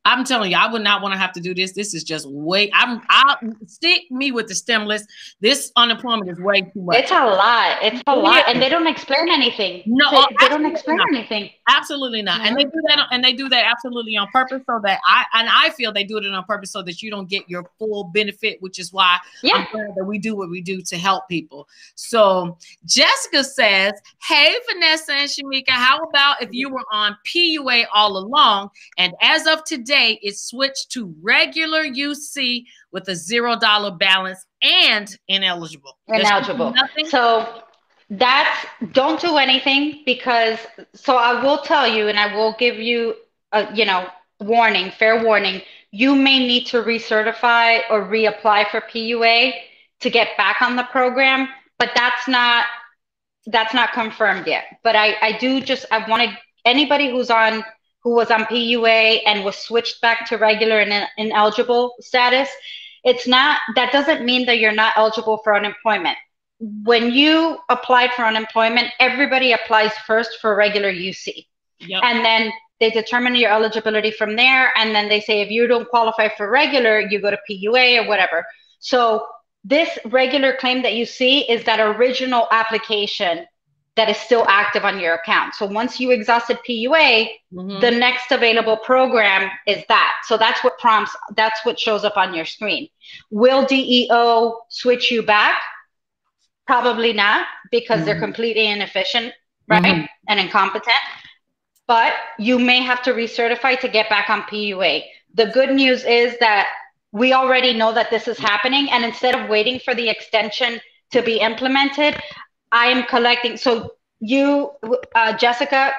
I'm telling you, I would not want to have to do this. This is just way. I'll stick me with the stimulus. This unemployment is way too much. It's a lot. It's a lot, and they don't explain anything. No, they don't explain anything. Absolutely not. And they do that. And they do that absolutely on purpose, so that I feel they do it on purpose so that you don't get your full benefit, which is why I'm glad that we do what we do to help people. So Jessica says, "Hey, Vanessa and Shamika, how about if you were on PUA all along, and as of today, it switched to regular UC with a $0 balance and ineligible." So that's, don't do anything, because, so I will tell you, and I will give you a, you know, warning, fair warning, you may need to recertify or reapply for PUA to get back on the program, but that's not confirmed yet. But I wanted anybody who was on PUA and was switched back to regular and ineligible status, that doesn't mean that you're not eligible for unemployment. When you applied for unemployment, everybody applies first for regular UC. And then they determine your eligibility from there. And then they say, if you don't qualify for regular, you go to PUA or whatever. So this regular claim that you see is that original application that is still active on your account. So once you exhausted PUA, the next available program is that. So that's what shows up on your screen. Will DEO switch you back? Probably not, because they're completely inefficient, right? And incompetent. But you may have to recertify to get back on PUA. The good news is that we already know that this is happening. And instead of waiting for the extension to be implemented, I am collecting. So you, Jessica,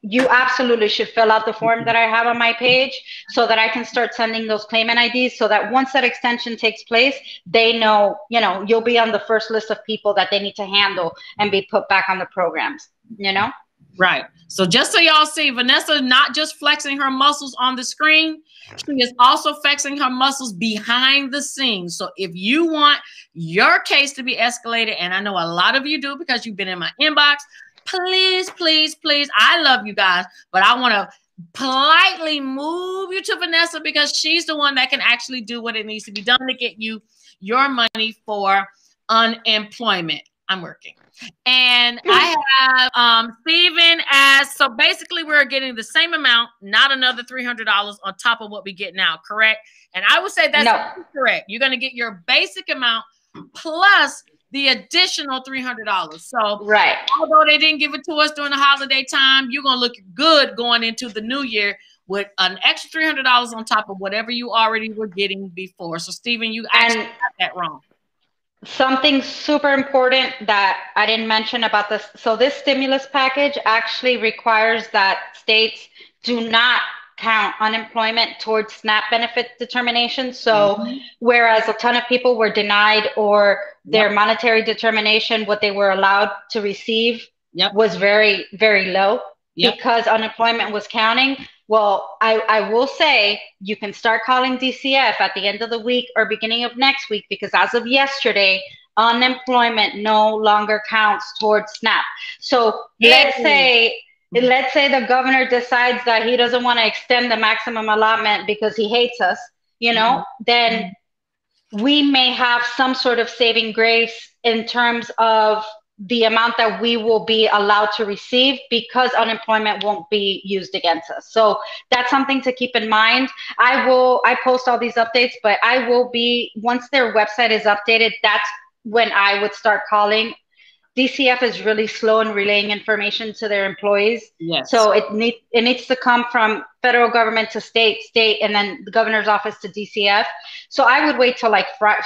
you absolutely should fill out the form that I have on my page so that I can start sending those claimant IDs, so that once that extension takes place, they know, you know, you'll be on the first list of people that they need to handle and be put back on the programs, you know? Right. So just so y'all see, Vanessa not just flexing her muscles on the screen, she is also flexing her muscles behind the scenes. So if you want your case to be escalated, and I know a lot of you do because you've been in my inbox, please, please, please, I love you guys, but I want to politely move you to Vanessa, because she's the one that can actually do what it needs to be done to get you your money for unemployment. I'm working. And I have Steven as, so basically we're getting the same amount, not another $300 on top of what we get now, correct? And I would say that's correct. You're going to get your basic amount plus the additional $300. So although they didn't give it to us during the holiday time, you're going to look good going into the new year with an extra $300 on top of whatever you already were getting before. So Steven, you actually got that wrong. Something super important that I didn't mention about this. So this stimulus package actually requires that states do not count unemployment towards SNAP benefit determination. So whereas a ton of people were denied, or their monetary determination, what they were allowed to receive was very, very low because unemployment was counting. Well, I will say you can start calling DCF at the end of the week or beginning of next week, because as of yesterday, unemployment no longer counts towards SNAP. So let's say the governor decides that he doesn't want to extend the maximum allotment because he hates us, you know, then we may have some sort of saving grace in terms of the amount that we will be allowed to receive, because unemployment won't be used against us. So that's something to keep in mind. I post all these updates, but I will be, once their website is updated, that's when I would start calling DCF is really slow in relaying information to their employees. Yes. So it needs to come from federal government to state, and then the governor's office to DCF. So I would wait till like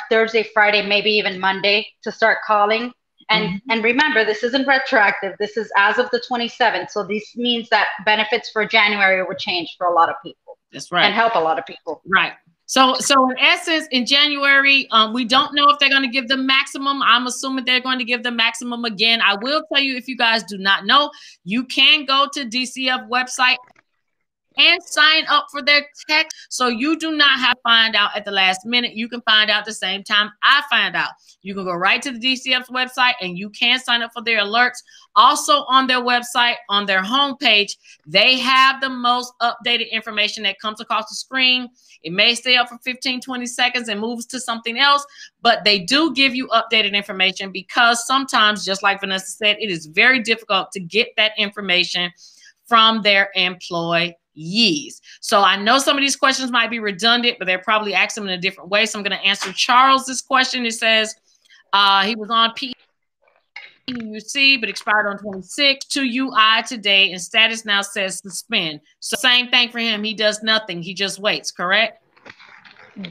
Thursday, Friday, maybe even Monday to start calling. And and remember, this isn't retroactive. This is as of the 27th. So this means that benefits for January will change for a lot of people. That's right. And help a lot of people. Right. So in essence, in January, we don't know if they're going to give the maximum. I'm assuming they're going to give the maximum again. I will tell you, if you guys do not know, you can go to DCF website and sign up for their text. So you do not have to find out at the last minute. You can find out the same time I find out. You can go right to the DCF's website and you can sign up for their alerts. Also on their website, on their homepage, they have the most updated information that comes across the screen. It may stay up for 15, 20 seconds and moves to something else, but they do give you updated information because sometimes, just like Vanessa said, it is very difficult to get that information from their employees. So I know some of these questions might be redundant, but they're probably asked them in a different way. So I'm going to answer Charles's question. It says he was on PUC, but expired on 26 to UI today, and status now says suspend. So same thing for him. He does nothing. He just waits. Correct?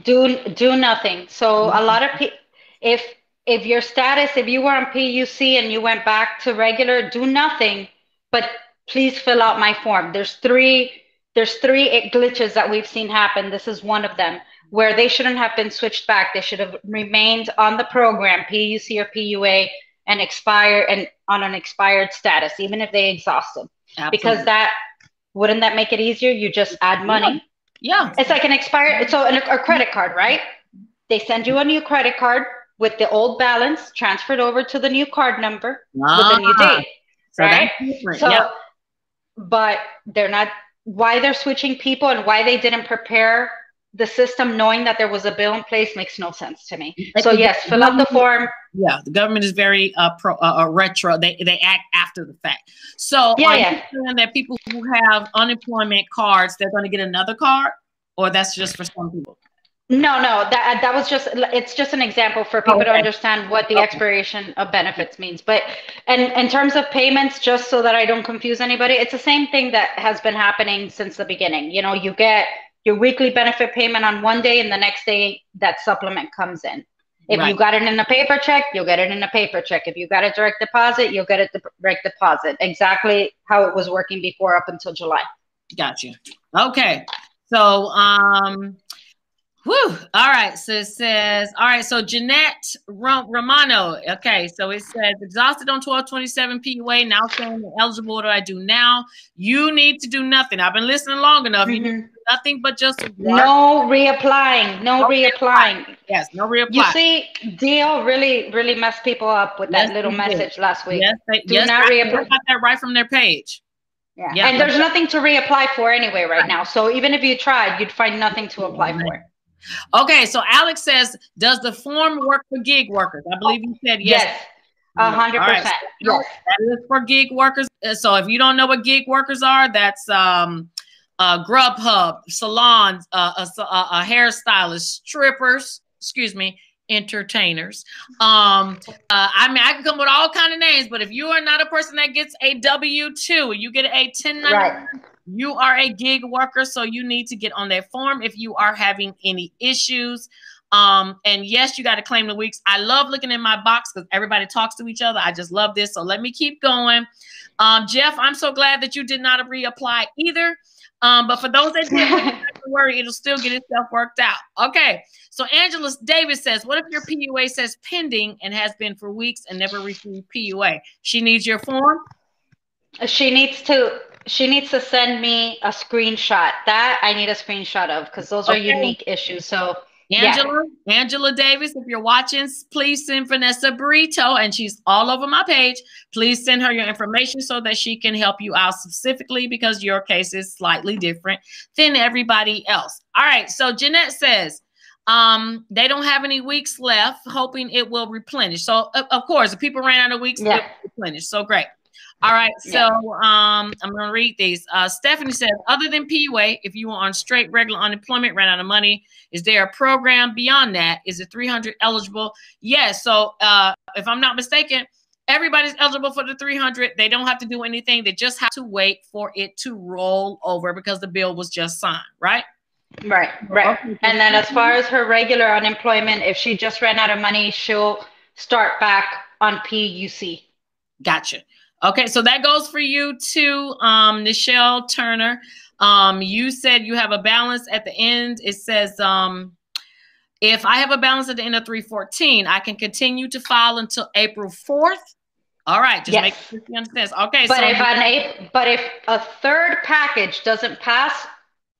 Do nothing. So a lot of people, if your status, if you were on PUC and you went back to regular, do nothing, but please fill out my form. There's three glitches that we've seen happen. This is one of them, where they shouldn't have been switched back. They should have remained on the program, PUC or PUA, and on an expired status, even if they exhausted. Absolutely. Because wouldn't that make it easier? You just add money. Yeah. It's like an expired, so a credit card, right? They send you a new credit card with the old balance transferred over to the new card number with the new date, right? So, yeah. But they're not, why they're switching people and why they didn't prepare the system knowing that there was a bill in place makes no sense to me. So yes, fill out the form. Yeah, the government is very retro. They act after the fact. So are you saying that people who have unemployment cards, they're going to get another card, or that's just for some people? No, that was just, it's just an example for people to understand what the expiration of benefits means. But, and in terms of payments, just so that I don't confuse anybody, it's the same thing that has been happening since the beginning. You know, you get your weekly benefit payment on one day and the next day that supplement comes in. If you got it in a paper check, you'll get it in a paper check. If you got a direct deposit, you'll get a direct deposit. Exactly how it was working before up until July. Gotcha. Okay. So, whew. All right. So it says, all right. So Jeanette Romano. Okay. So it says exhausted on 12/27 PUA. Now saying eligible. What do I do now? You need to do nothing. I've been listening long enough. You need to do nothing but just work. No reapplying. No reapplying. Yes. No reapply. You see, DL really messed people up with that little message last week. Yes. Do not reapply. Got that right from their page. Yeah. And there's nothing to reapply for anyway right now. So even if you tried, you'd find nothing to apply for. Okay, so Alex says, does the form work for gig workers? I believe you said yes. Yes, 100%. Right, so yes. That is for gig workers. So if you don't know what gig workers are, that's Grubhub, salons, a hairstylist, strippers, entertainers. I mean, I can come with all kind of names, but if you are not a person that gets a W-2, you get a 1099, you are a gig worker, so you need to get on that form if you are having any issues. And yes, you got to claim the weeks. I love looking in my box because everybody talks to each other. I just love this. So let me keep going. Jeff, I'm so glad that you did not reapply either. But for those that did, don't worry, it'll still get itself worked out. Okay. So Angela Davis says, what if your PUA says pending and has been for weeks and never received PUA? She needs your form? She needs to send me a screenshot. That I need a screenshot of because those are unique issues. So Angela Davis, if you're watching, please send Vanessa Burrito, and she's all over my page. Please send her your information so that she can help you out specifically because your case is slightly different than everybody else. All right. So Jeanette says, they don't have any weeks left, hoping it will replenish. So of course, if people ran out of weeks, it will replenish. So great. All right, so I'm going to read these. Stephanie says, other than PUA, if you are on straight regular unemployment, ran out of money, is there a program beyond that? Is it 300 eligible? Yes. So if I'm not mistaken, everybody's eligible for the 300. They don't have to do anything. They just have to wait for it to roll over because the bill was just signed, right? Right. And then as far as her regular unemployment, if she just ran out of money, she'll start back on PUC. Gotcha. Okay, so that goes for you too, Nichelle Turner. You said you have a balance at the end. It says, if I have a balance at the end of 3/14, I can continue to file until April 4th. All right, just make sure you understand. Okay, but if a third package doesn't pass,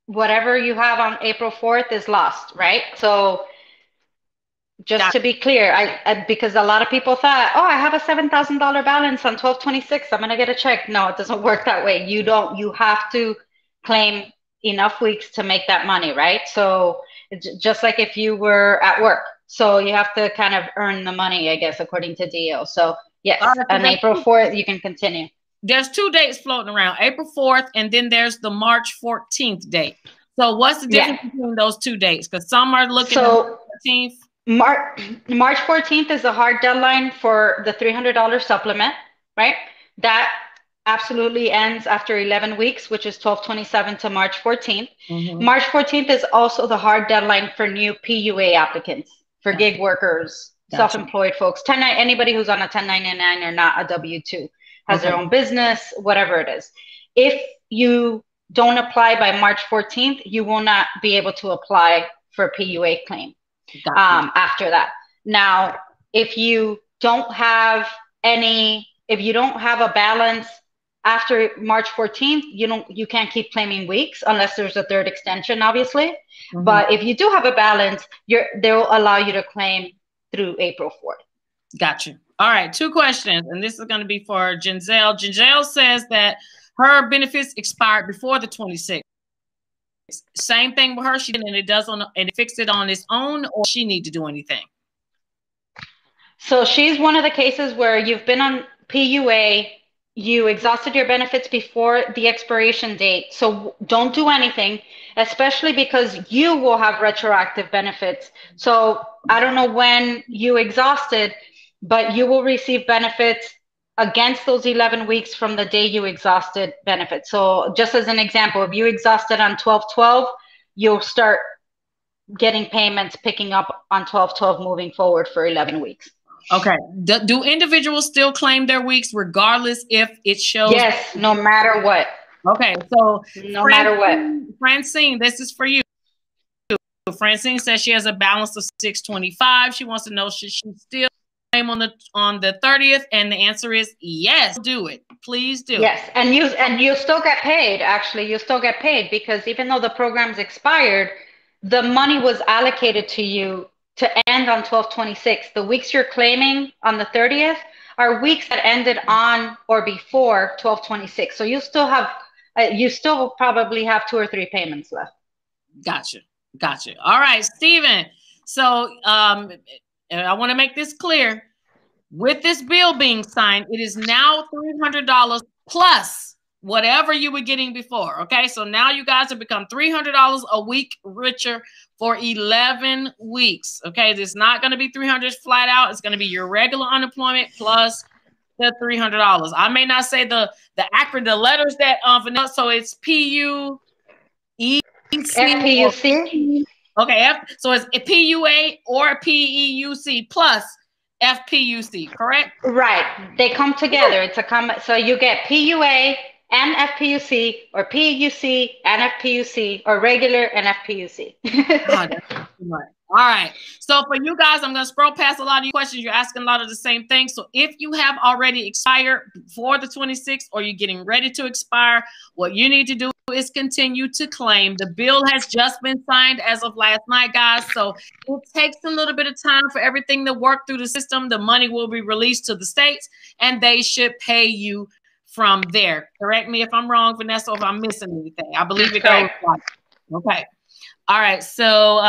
whatever you have on April 4th is lost, right? So just to be clear, because a lot of people thought, oh, I have a $7,000 balance on 12/26, I'm gonna get a check. No, it doesn't work that way. You have to claim enough weeks to make that money, right? So it's just like if you were at work. So you have to kind of earn the money, I guess, according to DO. So yes, on April 4th, you can continue. There's 2 dates floating around, April 4th, and then there's the March 14th date. So what's the difference between those 2 dates? Because some are looking at the 14th. March 14th is the hard deadline for the $300 supplement, right? That absolutely ends after 11 weeks, which is 12/27 to March 14th. March 14th is also the hard deadline for new PUA applicants, for gig workers, self-employed folks, anybody who's on a 1099 or not a W-2, has their own business, whatever it is. If you don't apply by March 14th, you will not be able to apply for a PUA claim after that. Now, if you don't have a balance after March 14th, you can't keep claiming weeks unless there's a third extension, obviously. But if you do have a balance, they'll allow you to claim through April 4th. Gotcha. All right, 2 questions, and this is going to be for Ginzelle. Ginzelle says that her benefits expired before the 26th. Same thing with her. She did, and it fixed it on its own, or she need to do anything? So she's one of the cases where you've been on PUA, you exhausted your benefits before the expiration date. So don't do anything, especially because you will have retroactive benefits. So I don't know when you exhausted, but you will receive benefits against those 11 weeks from the day you exhausted benefits. So just as an example, if you exhausted on 12/12, you'll start getting payments picking up on 12/12 moving forward for 11 weeks. Okay. Do individuals still claim their weeks regardless if it shows? Yes, no matter what. Okay, so no matter what. Francine, this is for you. Francine says she has a balance of 625. She wants to know, should she still claim on the 30th? And the answer is yes. Do it. Please do. Yes, and you still get paid. Actually, you still get paid because even though the program's expired, the money was allocated to you to end on 12/26. The weeks you're claiming on the 30th are weeks that ended on or before 12/26. So you still probably have 2 or 3 payments left. Gotcha. All right, Stephen. So I want to make this clear. With this bill being signed, it is now $300 plus whatever you were getting before. Okay, so now you guys have become $300 a week richer for 11 weeks. Okay, it's not going to be $300 flat out. It's going to be your regular unemployment plus the $300. I may not say the acronym, the letters that so it's PUEC. FPUC. Okay, so it's a PUA or a PEUC plus FPUC, correct? Right, they come together. It's a so you get PUA and FPUC, or PUC and FPUC, or regular and FPUC. All right. So for you guys, I'm going to scroll past a lot of your questions. You're asking a lot of the same things. So if you have already expired before the 26th, or you're getting ready to expire, what you need to do is continue to claim. The bill has just been signed as of last night, guys. So it takes a little bit of time for everything to work through the system. The money will be released to the states, and they should pay you from there. Correct me if I'm wrong, Vanessa, if I'm missing anything. I believe it goes like, okay. All right. So,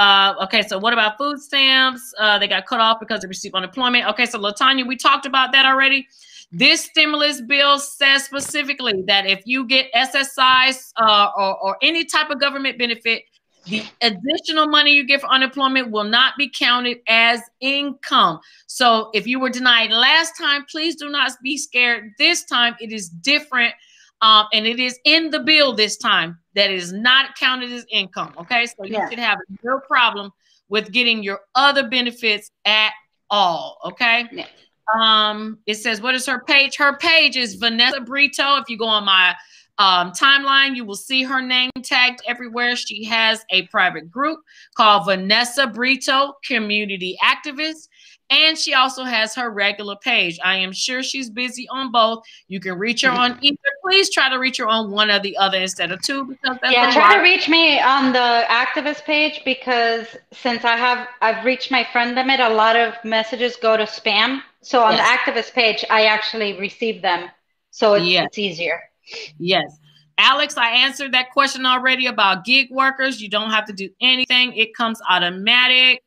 okay. So what about food stamps? They got cut off because they received unemployment. Okay. So LaTanya, we talked about that already. This stimulus bill says specifically that if you get SSIs or any type of government benefit, The additional money you get for unemployment will not be counted as income. So if you were denied last time, please do not be scared. This time it is different. And it is in the bill this time that is not counted as income. Okay, so you should have no problem with getting your other benefits at all. Okay. It says, what is her page? Her page is Vanessa Brito. If you go on my timeline, you will see her name tagged everywhere. She has a private group called Vanessa Brito Community Activist. And she also has her regular page. I am sure she's busy on both. You can reach her on either. Please try to reach her on one or the other instead of two, because that's try to reach me on the activist page, because since I've reached my friend limit, a lot of messages go to spam. So on the activist page, I actually receive them. So it's easier. Yes. Alex, I answered that question already about gig workers. You don't have to do anything. It comes automatic.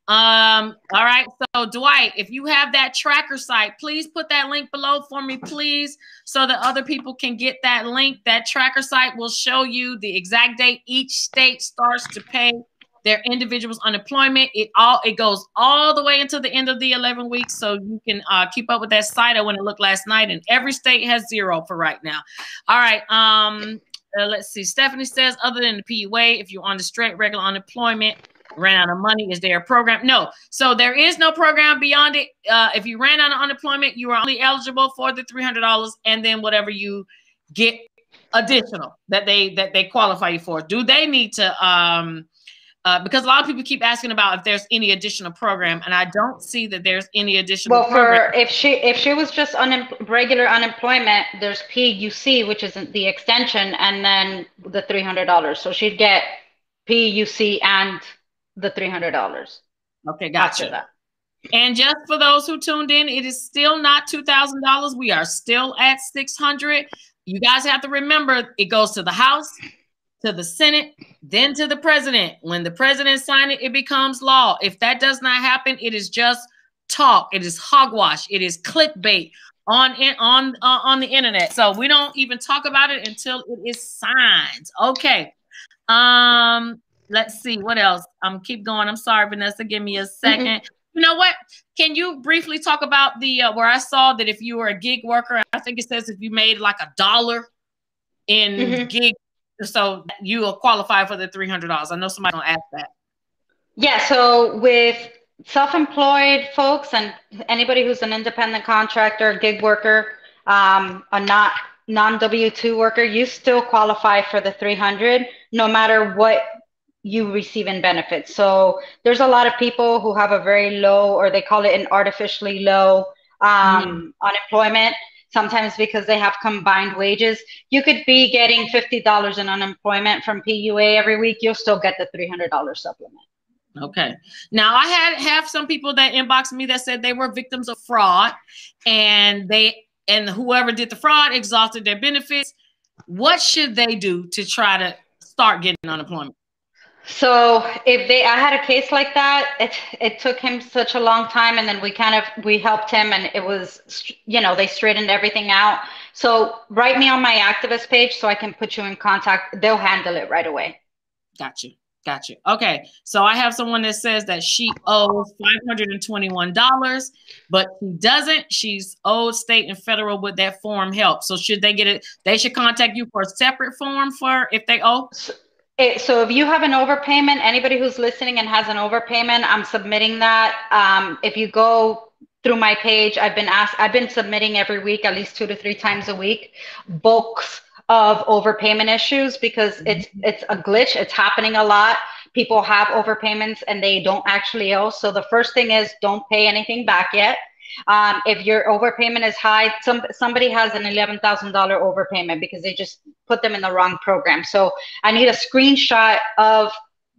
All right. So Dwight, if you have that tracker site, please put that link below for me, please, so that other people can get that link. That tracker site will show you the exact date each state starts to pay their individuals unemployment. It goes all the way until the end of the 11 weeks. So you can keep up with that site. I went and looked last night, and every state has 0 for right now. All right. Let's see. Stephanie says, other than the PUA, if you're on the straight regular unemployment, ran out of money, is there a program? No. So there is no program beyond it. If you ran out of unemployment, you are only eligible for the $300 and then whatever you get additional that they qualify you for. Do they need to because a lot of people keep asking about if there's any additional program, and I don't see that there's any additional program. If she was just regular unemployment, there's PUC, which is the extension, and then the $300. So she'd get PUC and the $300. Okay, gotcha. And just for those who tuned in, it is still not $2,000. We are still at $600. You guys have to remember, it goes to the House, to the Senate, then to the president. When the president signs it, it becomes law. If that does not happen, it is just talk. It is hogwash. It is clickbait on the internet. So we don't even talk about it until it is signed. Okay. Let's see what else. Keep going. I'm sorry, Vanessa. Give me a second. You know what? Can you briefly talk about the where I saw that if you were a gig worker, I think it says if you made like $1 in gig, so you will qualify for the $300. I know somebody gonna ask that. Yeah. So with self-employed folks and anybody who's an independent contractor, gig worker, a non-W-2 worker, you still qualify for the $300, no matter what you receive in benefits. So there's a lot of people who have a very low, or they call it an artificially low unemployment, sometimes because they have combined wages. You could be getting $50 in unemployment from PUA every week. You'll still get the $300 supplement. Okay. Now I have some people that inboxed me that said they were victims of fraud, and whoever did the fraud exhausted their benefits. What should they do to try to start getting unemployment? So I had a case like that, it took him such a long time, and then we helped him, and it was, they straightened everything out. So write me on my activist page so I can put you in contact. They'll handle it right away. Gotcha. Okay. So I have someone that says that she owes $521, but she doesn't. She's owed state and federal. Would that form help? So should they get it? They should contact you for a separate form for if they owe? So if you have an overpayment, anybody who's listening and has an overpayment, I'm submitting that. If you go through my page, I've been submitting every week, at least 2 to 3 times a week, books of overpayment issues, because it's a glitch. It's happening a lot. People have overpayments and they don't actually owe. So the first thing is, don't pay anything back yet. If your overpayment is high, somebody has an $11,000 overpayment because they just put them in the wrong program. So I need a screenshot of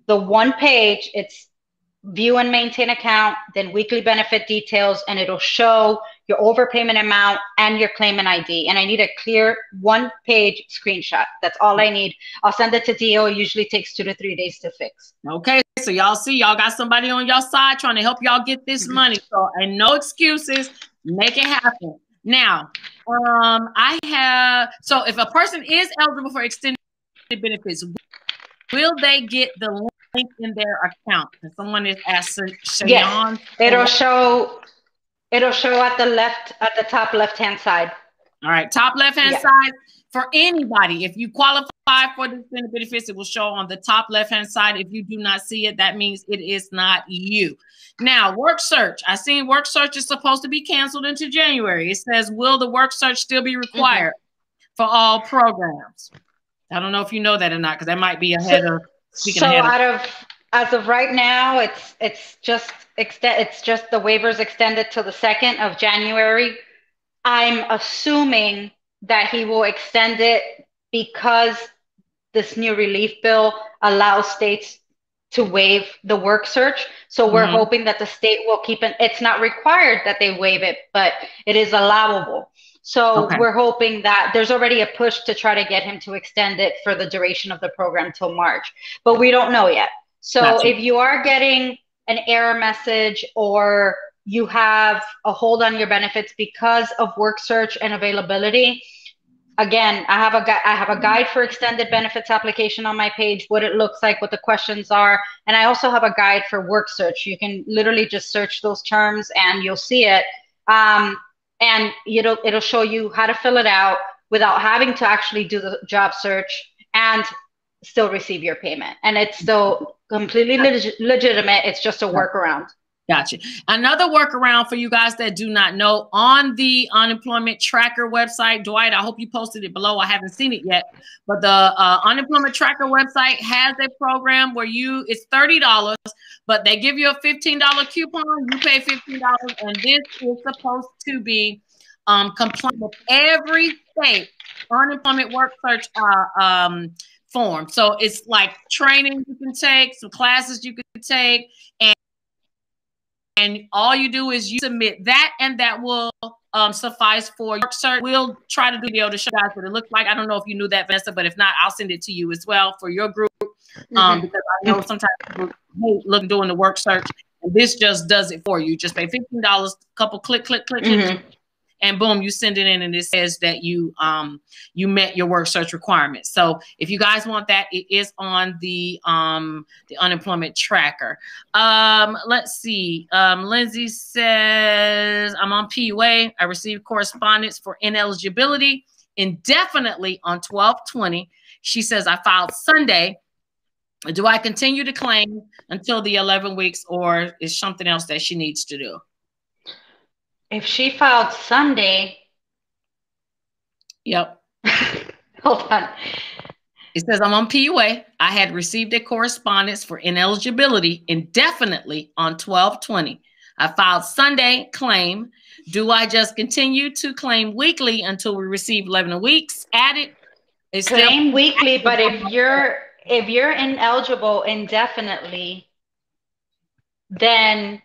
the one page. It's view and maintain account, then weekly benefit details, and it'll show your overpayment amount and your claimant ID. And I need a clear 1-page screenshot. That's all I need. I'll send it to DO. It usually takes 2 to 3 days to fix. Okay, so y'all see, y'all got somebody on your side trying to help y'all get this money. So, and no excuses, make it happen. Now, so if a person is eligible for extended benefits, will they get the link in their account? And someone is asked Shayon. Yes, it'll show at the top left-hand side. All right, top left-hand side for anybody. If you qualify for the extended benefits, it will show on the top left-hand side. If you do not see it, that means it is not you. Now, work search. I seen work search is supposed to be canceled into January. It says, will the work search still be required for all programs? I don't know if you know that or not, because that might be ahead of speaking ahead. As of right now, it's just the waivers extended till the 2nd of January. I'm assuming that he will extend it because this new relief bill allows states to waive the work search. So we're hoping that the state will keep it. It's not required that they waive it, but it is allowable. So we're hoping that there's already a push to try to get him to extend it for the duration of the program till March, but we don't know yet. So if you are getting an error message or you have a hold on your benefits because of work search and availability, again, I have a guide for extended benefits application on my page, what it looks like, what the questions are. And I also have a guide for work search. You can literally just search those terms and you'll see it. And it'll show you how to fill it out without having to actually do the job search and still receive your payment. And it's still completely legitimate. It's just a workaround. Gotcha. Another workaround for you guys that do not know, on the unemployment tracker website, Dwight, I hope you posted it below. I haven't seen it yet, but the unemployment tracker website has a program where it's $30, but they give you a $15 coupon. You pay $15, and this is supposed to be compliant with every state unemployment work search form. So it's like training you can take, some classes you can take, and all you do is you submit that, and that will suffice for your search. We'll try to do a video to show you guys what it looks like. I don't know if you knew that, Vanessa, but if not, I'll send it to you as well for your group. Because I know sometimes people hate doing the work search, and this just does it for you. Just pay $15, couple click, and boom, you send it in, and it says that you met your work search requirements. So if you guys want that, it is on the unemployment tracker. Let's see. Lindsay says, I'm on PUA. I received correspondence for ineligibility indefinitely on 12/20. She says, I filed Sunday. Do I continue to claim until the 11 weeks, or is something else that she needs to do? If she filed Sunday. Yep. Hold on. It says, I'm on PUA. I had received a correspondence for ineligibility indefinitely on 12/20. I filed Sunday claim. Do I just continue to claim weekly until we receive 11 weeks added? Claim weekly, but if you're ineligible indefinitely, then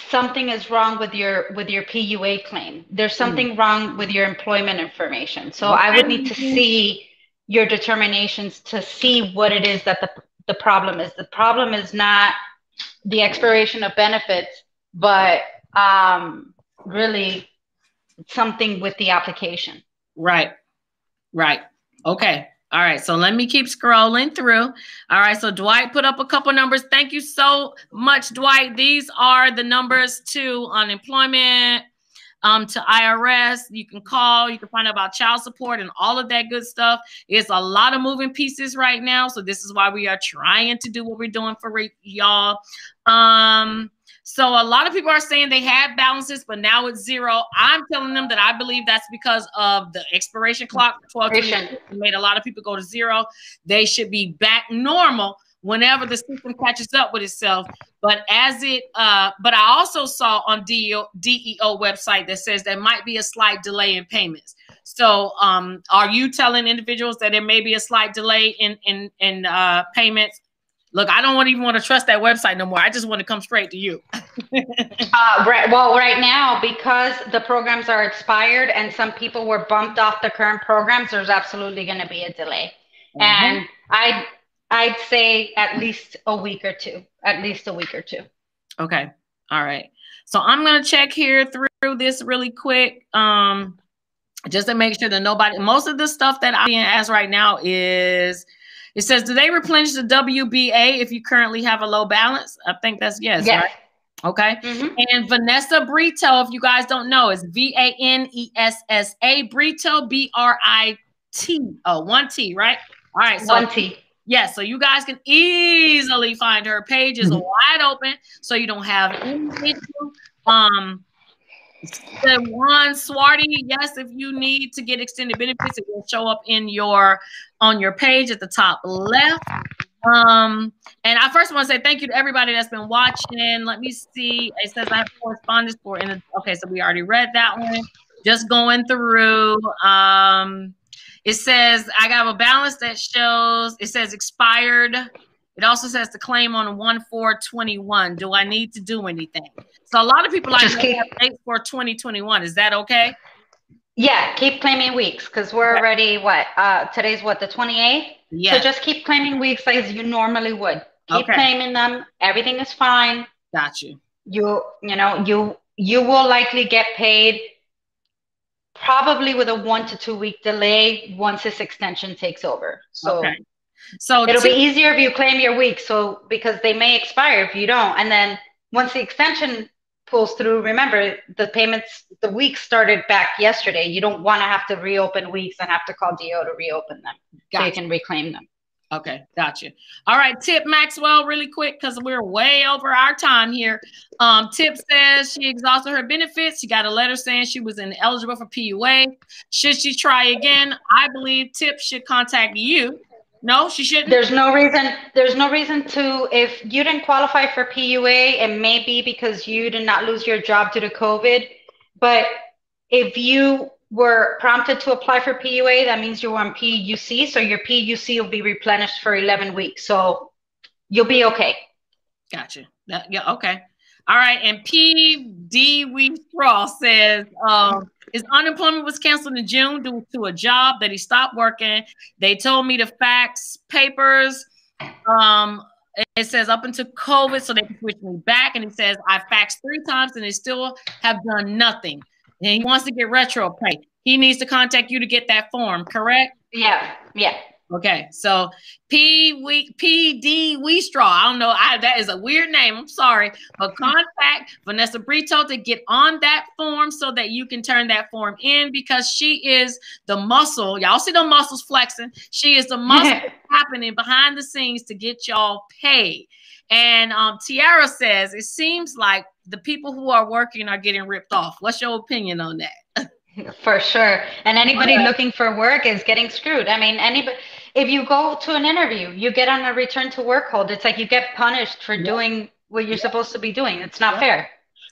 something is wrong with your PUA claim. There's something wrong with your employment information. So I would need to see your determinations to see what it is that the problem is. The problem is not the expiration of benefits, but really something with the application. Right. Okay. All right, so let me keep scrolling through. All right, so Dwight put up a couple numbers. Thank you so much, Dwight. These are the numbers to unemployment, to IRS. You can call, you can find out about child support and all of that good stuff. It's a lot of moving pieces right now, so this is why we are trying to do what we're doing for y'all. So a lot of people are saying they had balances, but now it's zero. I'm telling them that I believe that's because of the expiration clock. 12 made a lot of people go to zero. They should be back normal whenever the system catches up with itself. But but I also saw on DEO website that says there might be a slight delay in payments. So are you telling individuals that there may be a slight delay in payments? Look, I don't even want to trust that website no more. I just want to come straight to you. Right now, because the programs are expired and some people were bumped off the current programs, there's absolutely going to be a delay. And I'd say at least a week or two. Okay. All right. So I'm going to check here through this really quick, just to make sure that most of the stuff that I'm being asked right now is It says, do they replenish the WBA if you currently have a low balance? I think that's yes, yes. right? Okay. And Vanessa Brito, if you guys don't know, is Vanessa Brito, Brito, 1 T, right? All right. So 1 T. Yes, so you guys can easily find her. Page is wide open, so you don't have any issue. The one Swarty, yes, if you need to get extended benefits, it will show up in on your page at the top left. And I first want to say thank you to everybody that's been watching. Let me see. It says I have correspondence for okay, so we already read that one. Just going through. It says I got a balance that shows, it says expired. It also says to claim on 1/4/21. Do I need to do anything? So a lot of people like to have dates for 2021. Is that okay? Yeah, keep claiming weeks because we're already today's what, the 28th? Yeah. So just keep claiming weeks as you normally would. Keep claiming them. Everything is fine. Got you. You will likely get paid probably with a 1 to 2 week delay once this extension takes over. So, so it'll be easier if you claim your week. So because they may expire if you don't. And then once the extension pulls through, remember the weeks started back yesterday. You don't want to have to reopen weeks and have to call DO to reopen them. So you can reclaim them. Okay, gotcha. All right, Tip Maxwell, really quick, because we're way over our time here. Tip says she exhausted her benefits. She got a letter saying she was ineligible for PUA. Should she try again? I believe Tip should contact you. No, she shouldn't. There's no reason to. If you didn't qualify for PUA, it may be because you did not lose your job due to COVID. But if you were prompted to apply for PUA, that means you're on PUC. So your PUC will be replenished for 11 weeks. So you'll be okay. Gotcha. Yeah, okay. All right. And PD We Straw says his unemployment was canceled in June due to a job that he stopped working. They told me to fax papers. It says up until COVID, so they can switch me back. And he says, I faxed 3 times and they still have done nothing. And he wants to get retro pay. He needs to contact you to get that form, correct? Yeah, yeah. Okay, so PD We Straw. I don't know. That is a weird name. I'm sorry. But contact Vanessa Brito to get on that form so that you can turn that form in because she is the muscle. Y'all see the muscles flexing. She is the muscle happening behind the scenes to get y'all paid. And Tiara says, it seems like the people who are working are getting ripped off. What's your opinion on that? For sure. And anybody looking for work is getting screwed. I mean, if you go to an interview, you get on a return to work hold. It's like you get punished for doing what you're supposed to be doing. It's not fair.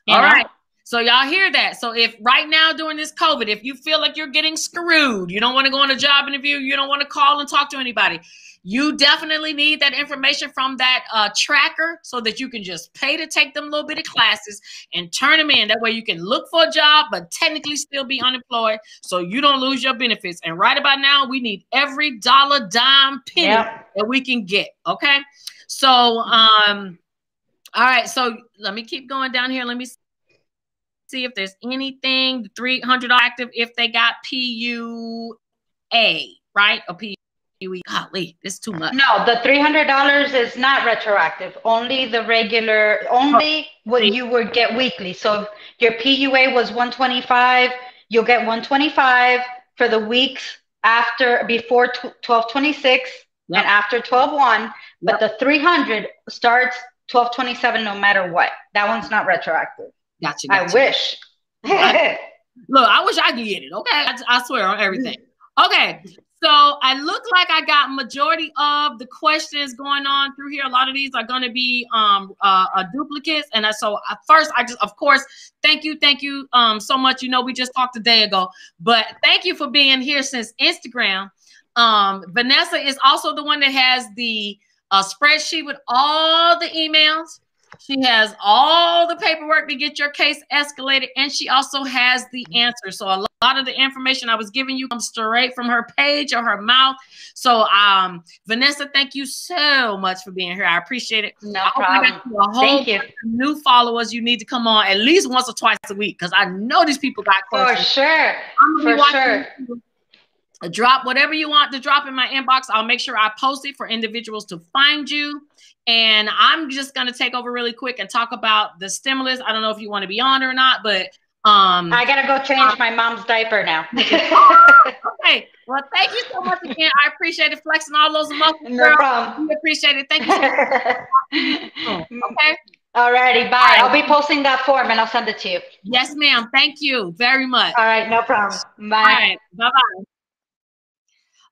All right. So y'all hear that. So if right now during this COVID, if you feel like you're getting screwed, you don't want to go on a job interview, you don't want to call and talk to anybody, you definitely need that information from that tracker so that you can just pay to take them little bitty classes and turn them in. That way you can look for a job, but technically still be unemployed so you don't lose your benefits. And right about now, we need every dollar, dime, penny that we can get. Okay. So, all right. So let me keep going down here. Let me see if there's anything. $300 active if they got PUA, right? Or PUA. Golly, this is too much. No, the $300 is not retroactive. Only the regular, what you would get weekly. So if your PUA was 125, you'll get 125 for the weeks before 12/26 and after 12/1. But the 300 starts 12/27 no matter what. That one's not retroactive. Gotcha. I wish. Look, I wish I could get it. Okay, I swear on everything. Okay. So I look like I got majority of the questions going on through here. A lot of these are going to be duplicates. And first, of course, thank you so much. You know, we just talked a day ago, but thank you for being here since Instagram. Vanessa is also the one that has the spreadsheet with all the emails. She has all the paperwork to get your case escalated, and she also has the answer. So a lot of the information I was giving you comes straight from her page or her mouth. So Vanessa, thank you so much for being here. I appreciate it. No problem. Thank you. New followers, you need to come on at least once or twice a week because I know these people got questions. For sure. I'm gonna be watching. Drop whatever you want to drop in my inbox. I'll make sure I post it for individuals to find you. And I'm just going to take over really quick and talk about the stimulus. I don't know if you want to be on or not, but I got to go change my mom's diaper now. Okay. Well, thank you so much again. I appreciate it. Flexing all those muscles. No problem. We appreciate it. Thank you so much. Okay. All righty. Bye. Right. I'll be posting that form and I'll send it to you. Yes, ma'am. Thank you very much. All right. No problem. Bye. All right. Bye-bye.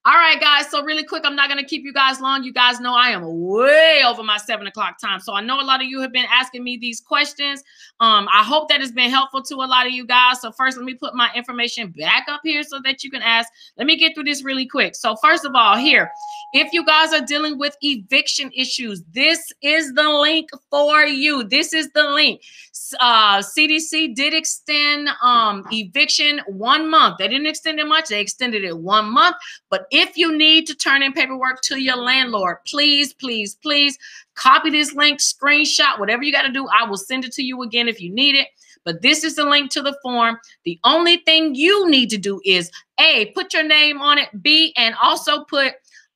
All right, guys. So really quick, I'm not going to keep you guys long. You guys know I am way over my 7 o'clock time. So I know a lot of you have been asking me these questions. I hope that has been helpful to a lot of you guys. So first, let me put my information back up here so that you can ask. Let me get through this really quick. So first of all, here, if you guys are dealing with eviction issues, this is the link for you. This is the link. CDC did extend eviction 1 month. They didn't extend it much. They extended it 1 month. But if you need to turn in paperwork to your landlord, please, please, please copy this link, screenshot, whatever you got to do. I will send it to you again if you need it. But this is the link to the form. The only thing you need to do is A, put your name on it, B, and also put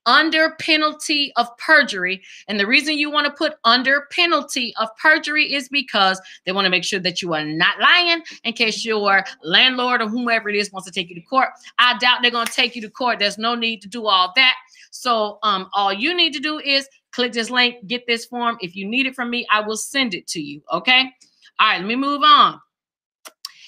under penalty of perjury. And the reason you want to put under penalty of perjury is because they want to make sure that you are not lying in case your landlord or whomever it is wants to take you to court. I doubt they're going to take you to court. There's no need to do all that. So all you need to do is click this link, get this form. If you need it from me, I will send it to you. Okay. All right, let me move on.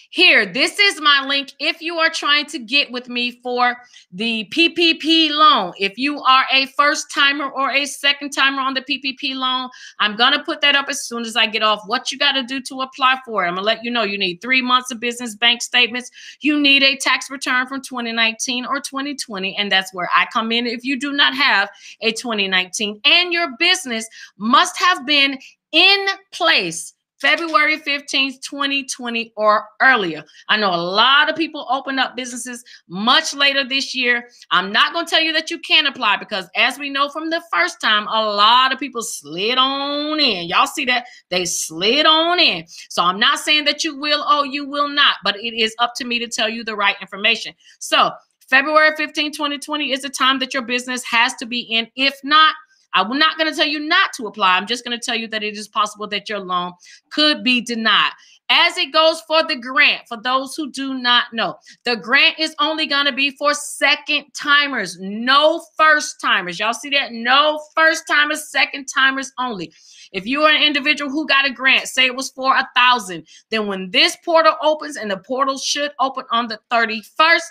Here, this is my link if you are trying to get with me for the PPP loan. If you are a first timer or a second timer on the PPP loan, I'm going to put that up as soon as I get off. What you got to do to apply for it. I'm going to let you know you need 3 months of business bank statements. You need a tax return from 2019 or 2020. And that's where I come in if you do not have a 2019. And your business must have been in place February 15th, 2020 or earlier. I know a lot of people open up businesses much later this year. I'm not going to tell you that you can apply because as we know from the first time, a lot of people slid on in. Y'all see that? They slid on in. So I'm not saying that you will or you will not, but it is up to me to tell you the right information. So February 15th, 2020 is the time that your business has to be in. If not, I'm not going to tell you not to apply. I'm just going to tell you that it is possible that your loan could be denied. As it goes for the grant, for those who do not know, the grant is only going to be for second timers, no first timers. Y'all see that? No first timers, second timers only. If you are an individual who got a grant, say it was for $1,000, then when this portal opens, and the portal should open on the 31st,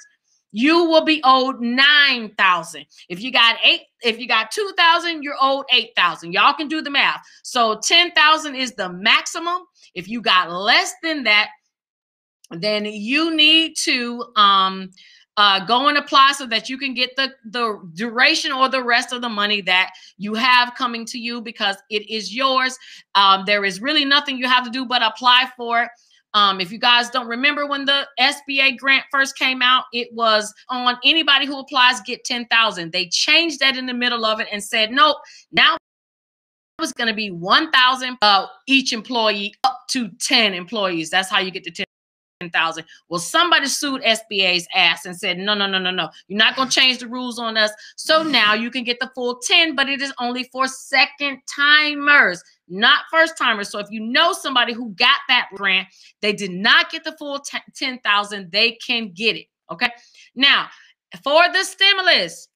you will be owed $9,000. If you got $2,000, you're owed $8,000. Y'all can do the math. So $10,000 is the maximum. If you got less than that, then you need to go and apply so that you can get the duration or the rest of the money that you have coming to you because it is yours. There is really nothing you have to do but apply for it. If you guys don't remember when the SBA grant first came out, it was on anybody who applies get $10,000. They changed that in the middle of it and said, nope, now it's going to be $1,000 each employee up to 10 employees. That's how you get to 10,000. Well, somebody sued SBA's ass and said, no, you're not going to change the rules on us. So now you can get the full 10, but it is only for second timers, not first timers. So if you know somebody who got that grant, they did not get the full 10,000, they can get it. Okay. Now for the stimulus,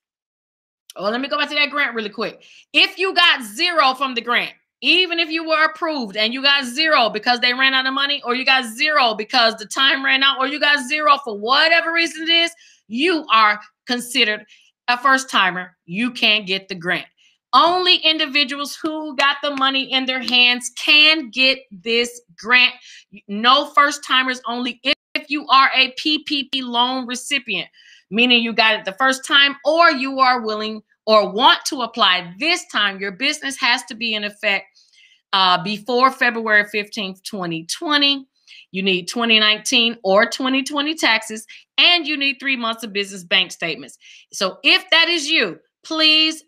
let me go back to that grant really quick. If you got 0 from the grant, even if you were approved and you got 0 because they ran out of money, or you got 0 because the time ran out, or you got 0 for whatever reason it is, you are considered a first timer. You can't get the grant. Only individuals who got the money in their hands can get this grant. No first timers, only if you are a PPP loan recipient, meaning you got it the first time, or you are willing or want to apply this time. Your business has to be in effect before February 15th, 2020. You need 2019 or 2020 taxes, and you need 3 months of business bank statements. So if that is you, please,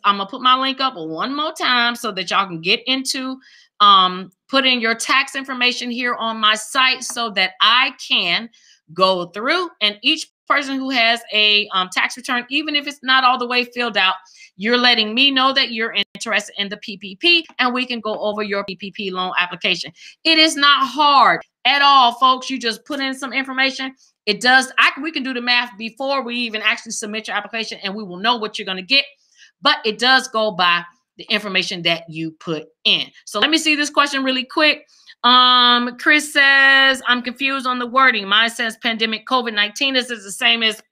I'm going to put my link up one more time so that y'all can get into put in your tax information here on my site so that I can go through and each person who has a tax return, even if it's not all the way filled out, you're letting me know that you're interested in the PPP, and we can go over your PPP loan application. It is not hard at all, folks. You just put in some information. It does. We can do the math before we even actually submit your application, and we will know what you're going to get. But it does go by the information that you put in. So let me see this question really quick. Chris says, I'm confused on the wording. Mine says pandemic COVID-19. Is it the same as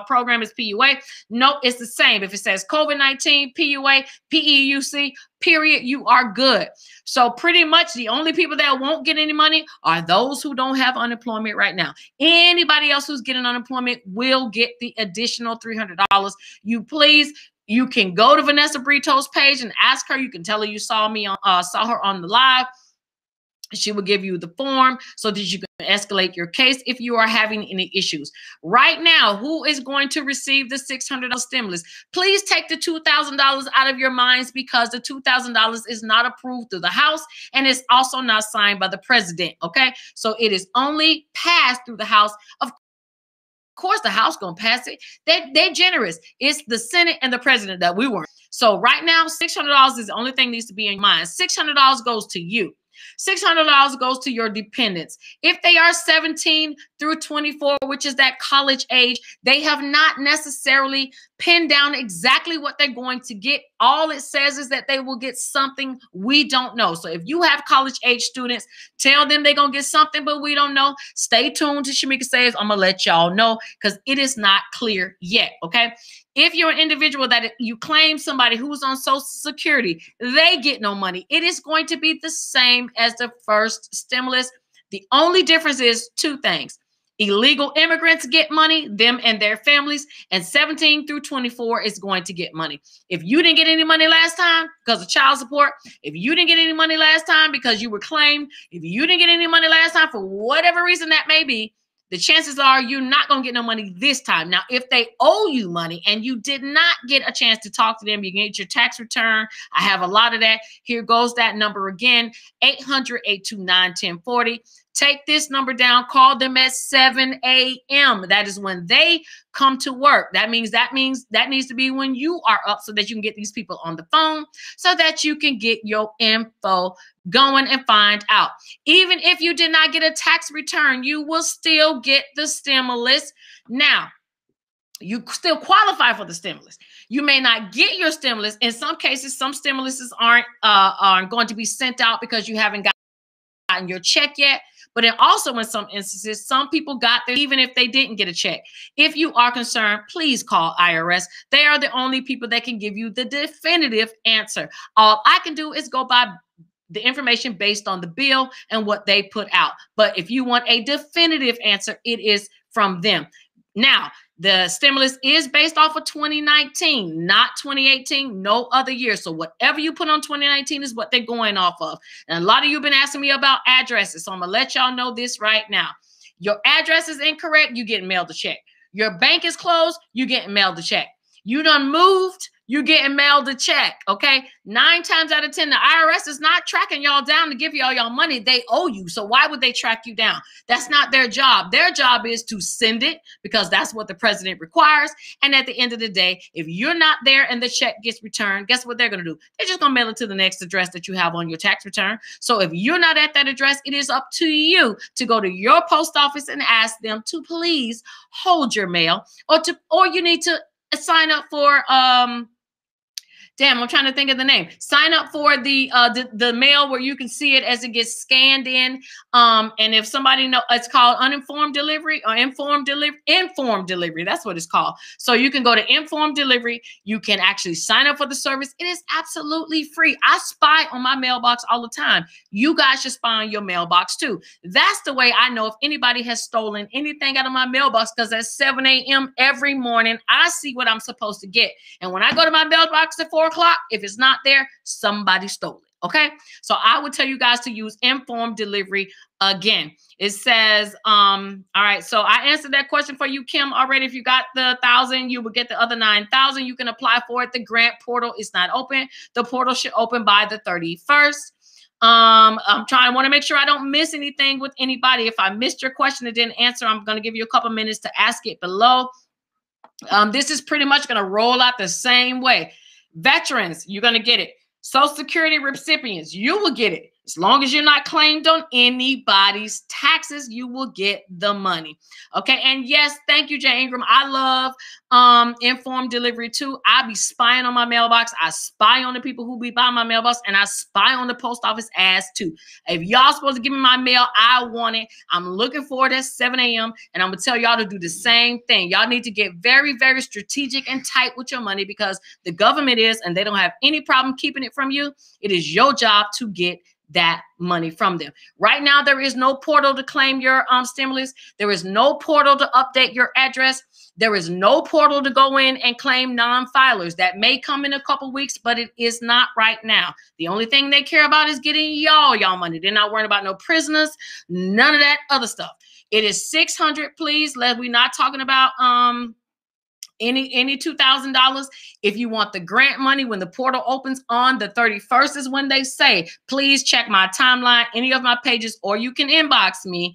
program as PUA? No, it's the same. If it says COVID-19, PUA, PEUC, period, you are good. So pretty much the only people that won't get any money are those who don't have unemployment right now. Anybody else who's getting unemployment will get the additional $300. You can go to Vanessa Brito's page and ask her. You can tell her you saw her on the live. She will give you the form so that you can escalate your case if you are having any issues. Right now, who is going to receive the $600 stimulus? Please take the $2,000 out of your minds, because the $2,000 is not approved through the House, and it's also not signed by the president, okay? So it is only passed through the House. Of course, the House gonna pass it. They're generous. It's the Senate and the president that we weren't. So right now, $600 is the only thing that needs to be in your mind. $600 goes to you. $600 goes to your dependents. If they are 17 through 24, which is that college age, they have not necessarily pinned down exactly what they're going to get. All it says is that they will get something. We don't know. So if you have college age students, tell them they're going to get something, but we don't know. Stay tuned to Shamika Saves. I'm going to let y'all know, because it is not clear yet, okay? If you're an individual that you claim somebody who's on Social Security, they get no money. It is going to be the same as the first stimulus. The only difference is two things. Illegal immigrants get money, them and their families, and 17 through 24 is going to get money. If you didn't get any money last time because of child support, if you didn't get any money last time because you were claimed, if you didn't get any money last time for whatever reason that may be, the chances are you're not going to get no money this time. Now, if they owe you money and you did not get a chance to talk to them, you can get your tax return. I have a lot of that. Here goes that number again, 800-829-1040. Take this number down. Call them at 7 a.m. That is when they come to work. That means that needs to be when you are up, so that you can get these people on the phone, so that you can get your info going and find out. Even if you did not get a tax return, you will still get the stimulus. Now, you still qualify for the stimulus. You may not get your stimulus. In some cases, some stimuluses aren't going to be sent out because you haven't gotten your check yet. But then also in some instances, some people got there even if they didn't get a check. If you are concerned, please call IRS. They are the only people that can give you the definitive answer. All I can do is go by the information based on the bill and what they put out. But if you want a definitive answer, it is from them. Now, the stimulus is based off of 2019, not 2018, no other year. So whatever you put on 2019 is what they're going off of. And a lot of you have been asking me about addresses. So I'm going to let y'all know this right now. Your address is incorrect, you get mailed a check. Your bank is closed, you get mailed a check. You done moved, you getting mailed a check, okay? 9 times out of 10, the IRS is not tracking y'all down to give y'all your money. They owe you, so why would they track you down? That's not their job. Their job is to send it, because that's what the president requires. And at the end of the day, if you're not there and the check gets returned, guess what they're going to do? They're just going to mail it to the next address that you have on your tax return. So if you're not at that address, it is up to you to go to your post office and ask them to please hold your mail, or you need to sign up for I'm trying to think of the name. Sign up for the mail where you can see it as it gets scanned in. And if somebody knows, it's called uninformed delivery or informed delivery. That's what it's called. So you can go to informed delivery. You can actually sign up for the service. It is absolutely free. I spy on my mailbox all the time. You guys should spy on your mailbox too. That's the way I know if anybody has stolen anything out of my mailbox, because at 7 a.m. every morning, I see what I'm supposed to get. And when I go to my mailbox at 4 o'clock, if it's not there, somebody stole it. Okay. So I would tell you guys to use informed delivery again. It says, all right. So I answered that question for you, Kim, already. If you got the 1,000, you will get the other 9,000. You can apply for it. The grant portal is not open. The portal should open by the 31st. I want to make sure I don't miss anything with anybody. If I missed your question and didn't answer, I'm going to give you a couple minutes to ask it below. This is pretty much going to roll out the same way. Veterans, you're going to get it. Social Security recipients, you will get it. As long as you're not claimed on anybody's taxes, you will get the money. Okay. And yes, thank you, Jay Ingram. I love informed delivery too. I be spying on my mailbox. I spy on the people who be by my mailbox, and I spy on the post office ass too. If y'all supposed to give me my mail, I want it. I'm looking for it at 7 a.m. and I'm gonna tell y'all to do the same thing. Y'all need to get very, very strategic and tight with your money, because the government is, and they don't have any problem keeping it from you. It is your job to get that money from them. Right now, there is no portal to claim your stimulus. There is no portal to update your address. There is no portal to go in and claim non-filers. That may come in a couple weeks, but it is not right now. The only thing they care about is getting y'all money. They're not worried about no prisoners, none of that other stuff. It is $600, please. We're not talking about any $2,000. If you want the grant money, when the portal opens on the 31st is when they say, please check my timeline, any of my pages, or you can inbox me.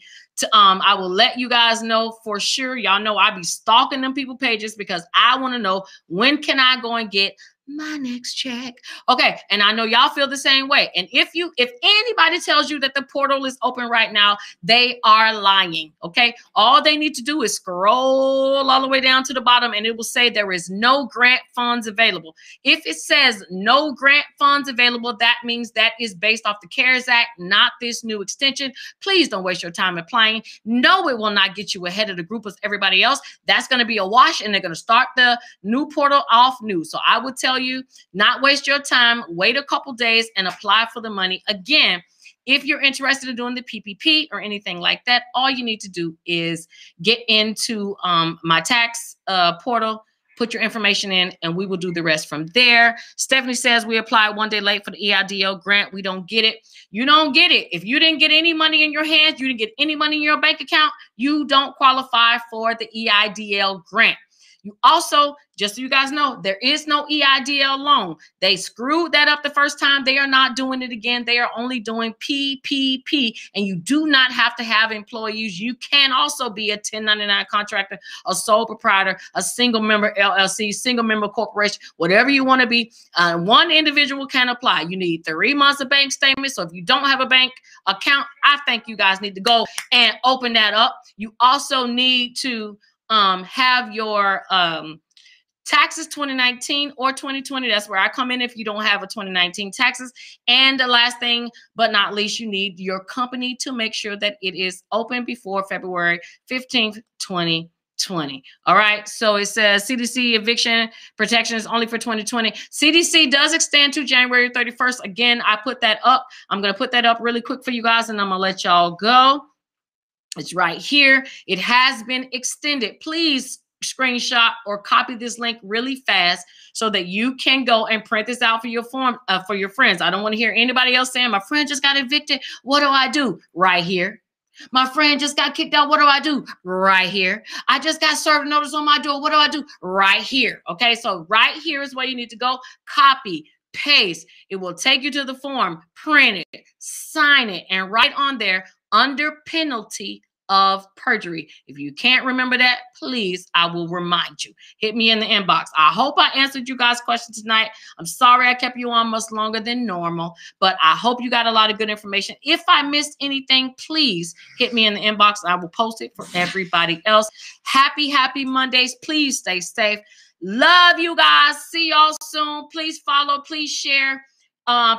I will let you guys know for sure. Y'all know I be stalking them people pages, because I want to know, when can I go and get my next check? Okay. And I know y'all feel the same way. And if anybody tells you that the portal is open right now, they are lying. Okay. All they need to do is scroll all the way down to the bottom, and it will say there is no grant funds available. If it says no grant funds available, that means that is based off the CARES Act, not this new extension. Please don't waste your time applying. No, it will not get you ahead of the group of everybody else. That's going to be a wash, and they're going to start the new portal off new. So I would tell you, not waste your time, wait a couple days and apply for the money. Again, if you're interested in doing the PPP or anything like that, all you need to do is get into my tax portal, put your information in, and we will do the rest from there. Stephanie says we applied one day late for the EIDL grant. We don't get it. You don't get it. If you didn't get any money in your hands, you didn't get any money in your bank account, you don't qualify for the EIDL grant. You also, just so you guys know, there is no EIDL loan. They screwed that up the first time. They are not doing it again. They are only doing PPP, and you do not have to have employees. You can also be a 1099 contractor, a sole proprietor, a single member LLC, single member corporation, whatever you want to be. One individual can apply. You need 3 months of bank statements. So if you don't have a bank account, I think you guys need to go and open that up. You also need to have your taxes 2019 or 2020. That's where I come in if you don't have a 2019 taxes. And the last thing but not least, you need your company to make sure that it is open before February 15th, 2020. All right. So it says CDC eviction protection is only for 2020. CDC does extend to January 31st. Again, I put that up. I'm going to put that up really quick for you guys, and I'm going to let y'all go. It's right here. It has been extended. Please screenshot or copy this link really fast so that you can go and print this out for your form for your friends. I don't want to hear anybody else saying, my friend just got evicted. What do I do? Right here. My friend just got kicked out. What do I do? Right here. I just got served a notice on my door. What do I do? Right here. Okay, so right here is where you need to go. Copy, paste. It will take you to the form. Print it, sign it, and write on there, under penalty of perjury. If you can't remember that, please, I will remind you. Hit me in the inbox. I hope I answered you guys' questions tonight. I'm sorry I kept you on much longer than normal, but I hope you got a lot of good information. If I missed anything, please hit me in the inbox. I will post it for everybody else. Happy Mondays. Please stay safe. Love you guys. See y'all soon. Please follow. Please share.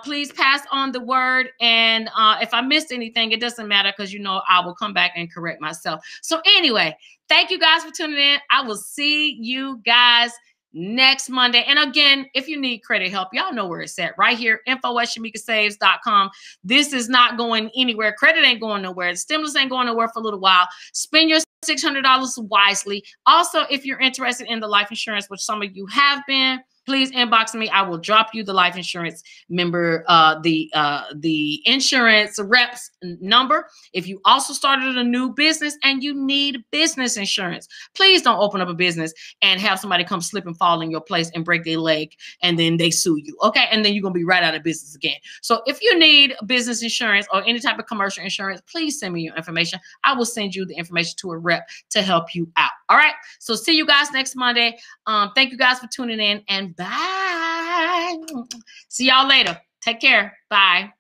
Please pass on the word. And if I missed anything, it doesn't matter, because you know I will come back and correct myself. So anyway, thank you guys for tuning in. I will see you guys next Monday. And again, if you need credit help, y'all know where it's at. Right here, info@ShamikaSaves.com. This is not going anywhere. Credit ain't going nowhere. The stimulus ain't going nowhere for a little while. Spend your $600 wisely. Also, if you're interested in the life insurance, which some of you have been, please inbox me. I will drop you the life insurance member, the insurance reps number. If you also started a new business and you need business insurance, please don't open up a business and have somebody come slip and fall in your place and break their leg and then they sue you. Okay. And then you're going to be right out of business again. So if you need business insurance or any type of commercial insurance, please send me your information. I will send you the information to a rep to help you out. All right. So see you guys next Monday. Thank you guys for tuning in, and bye. See y'all later. Take care. Bye.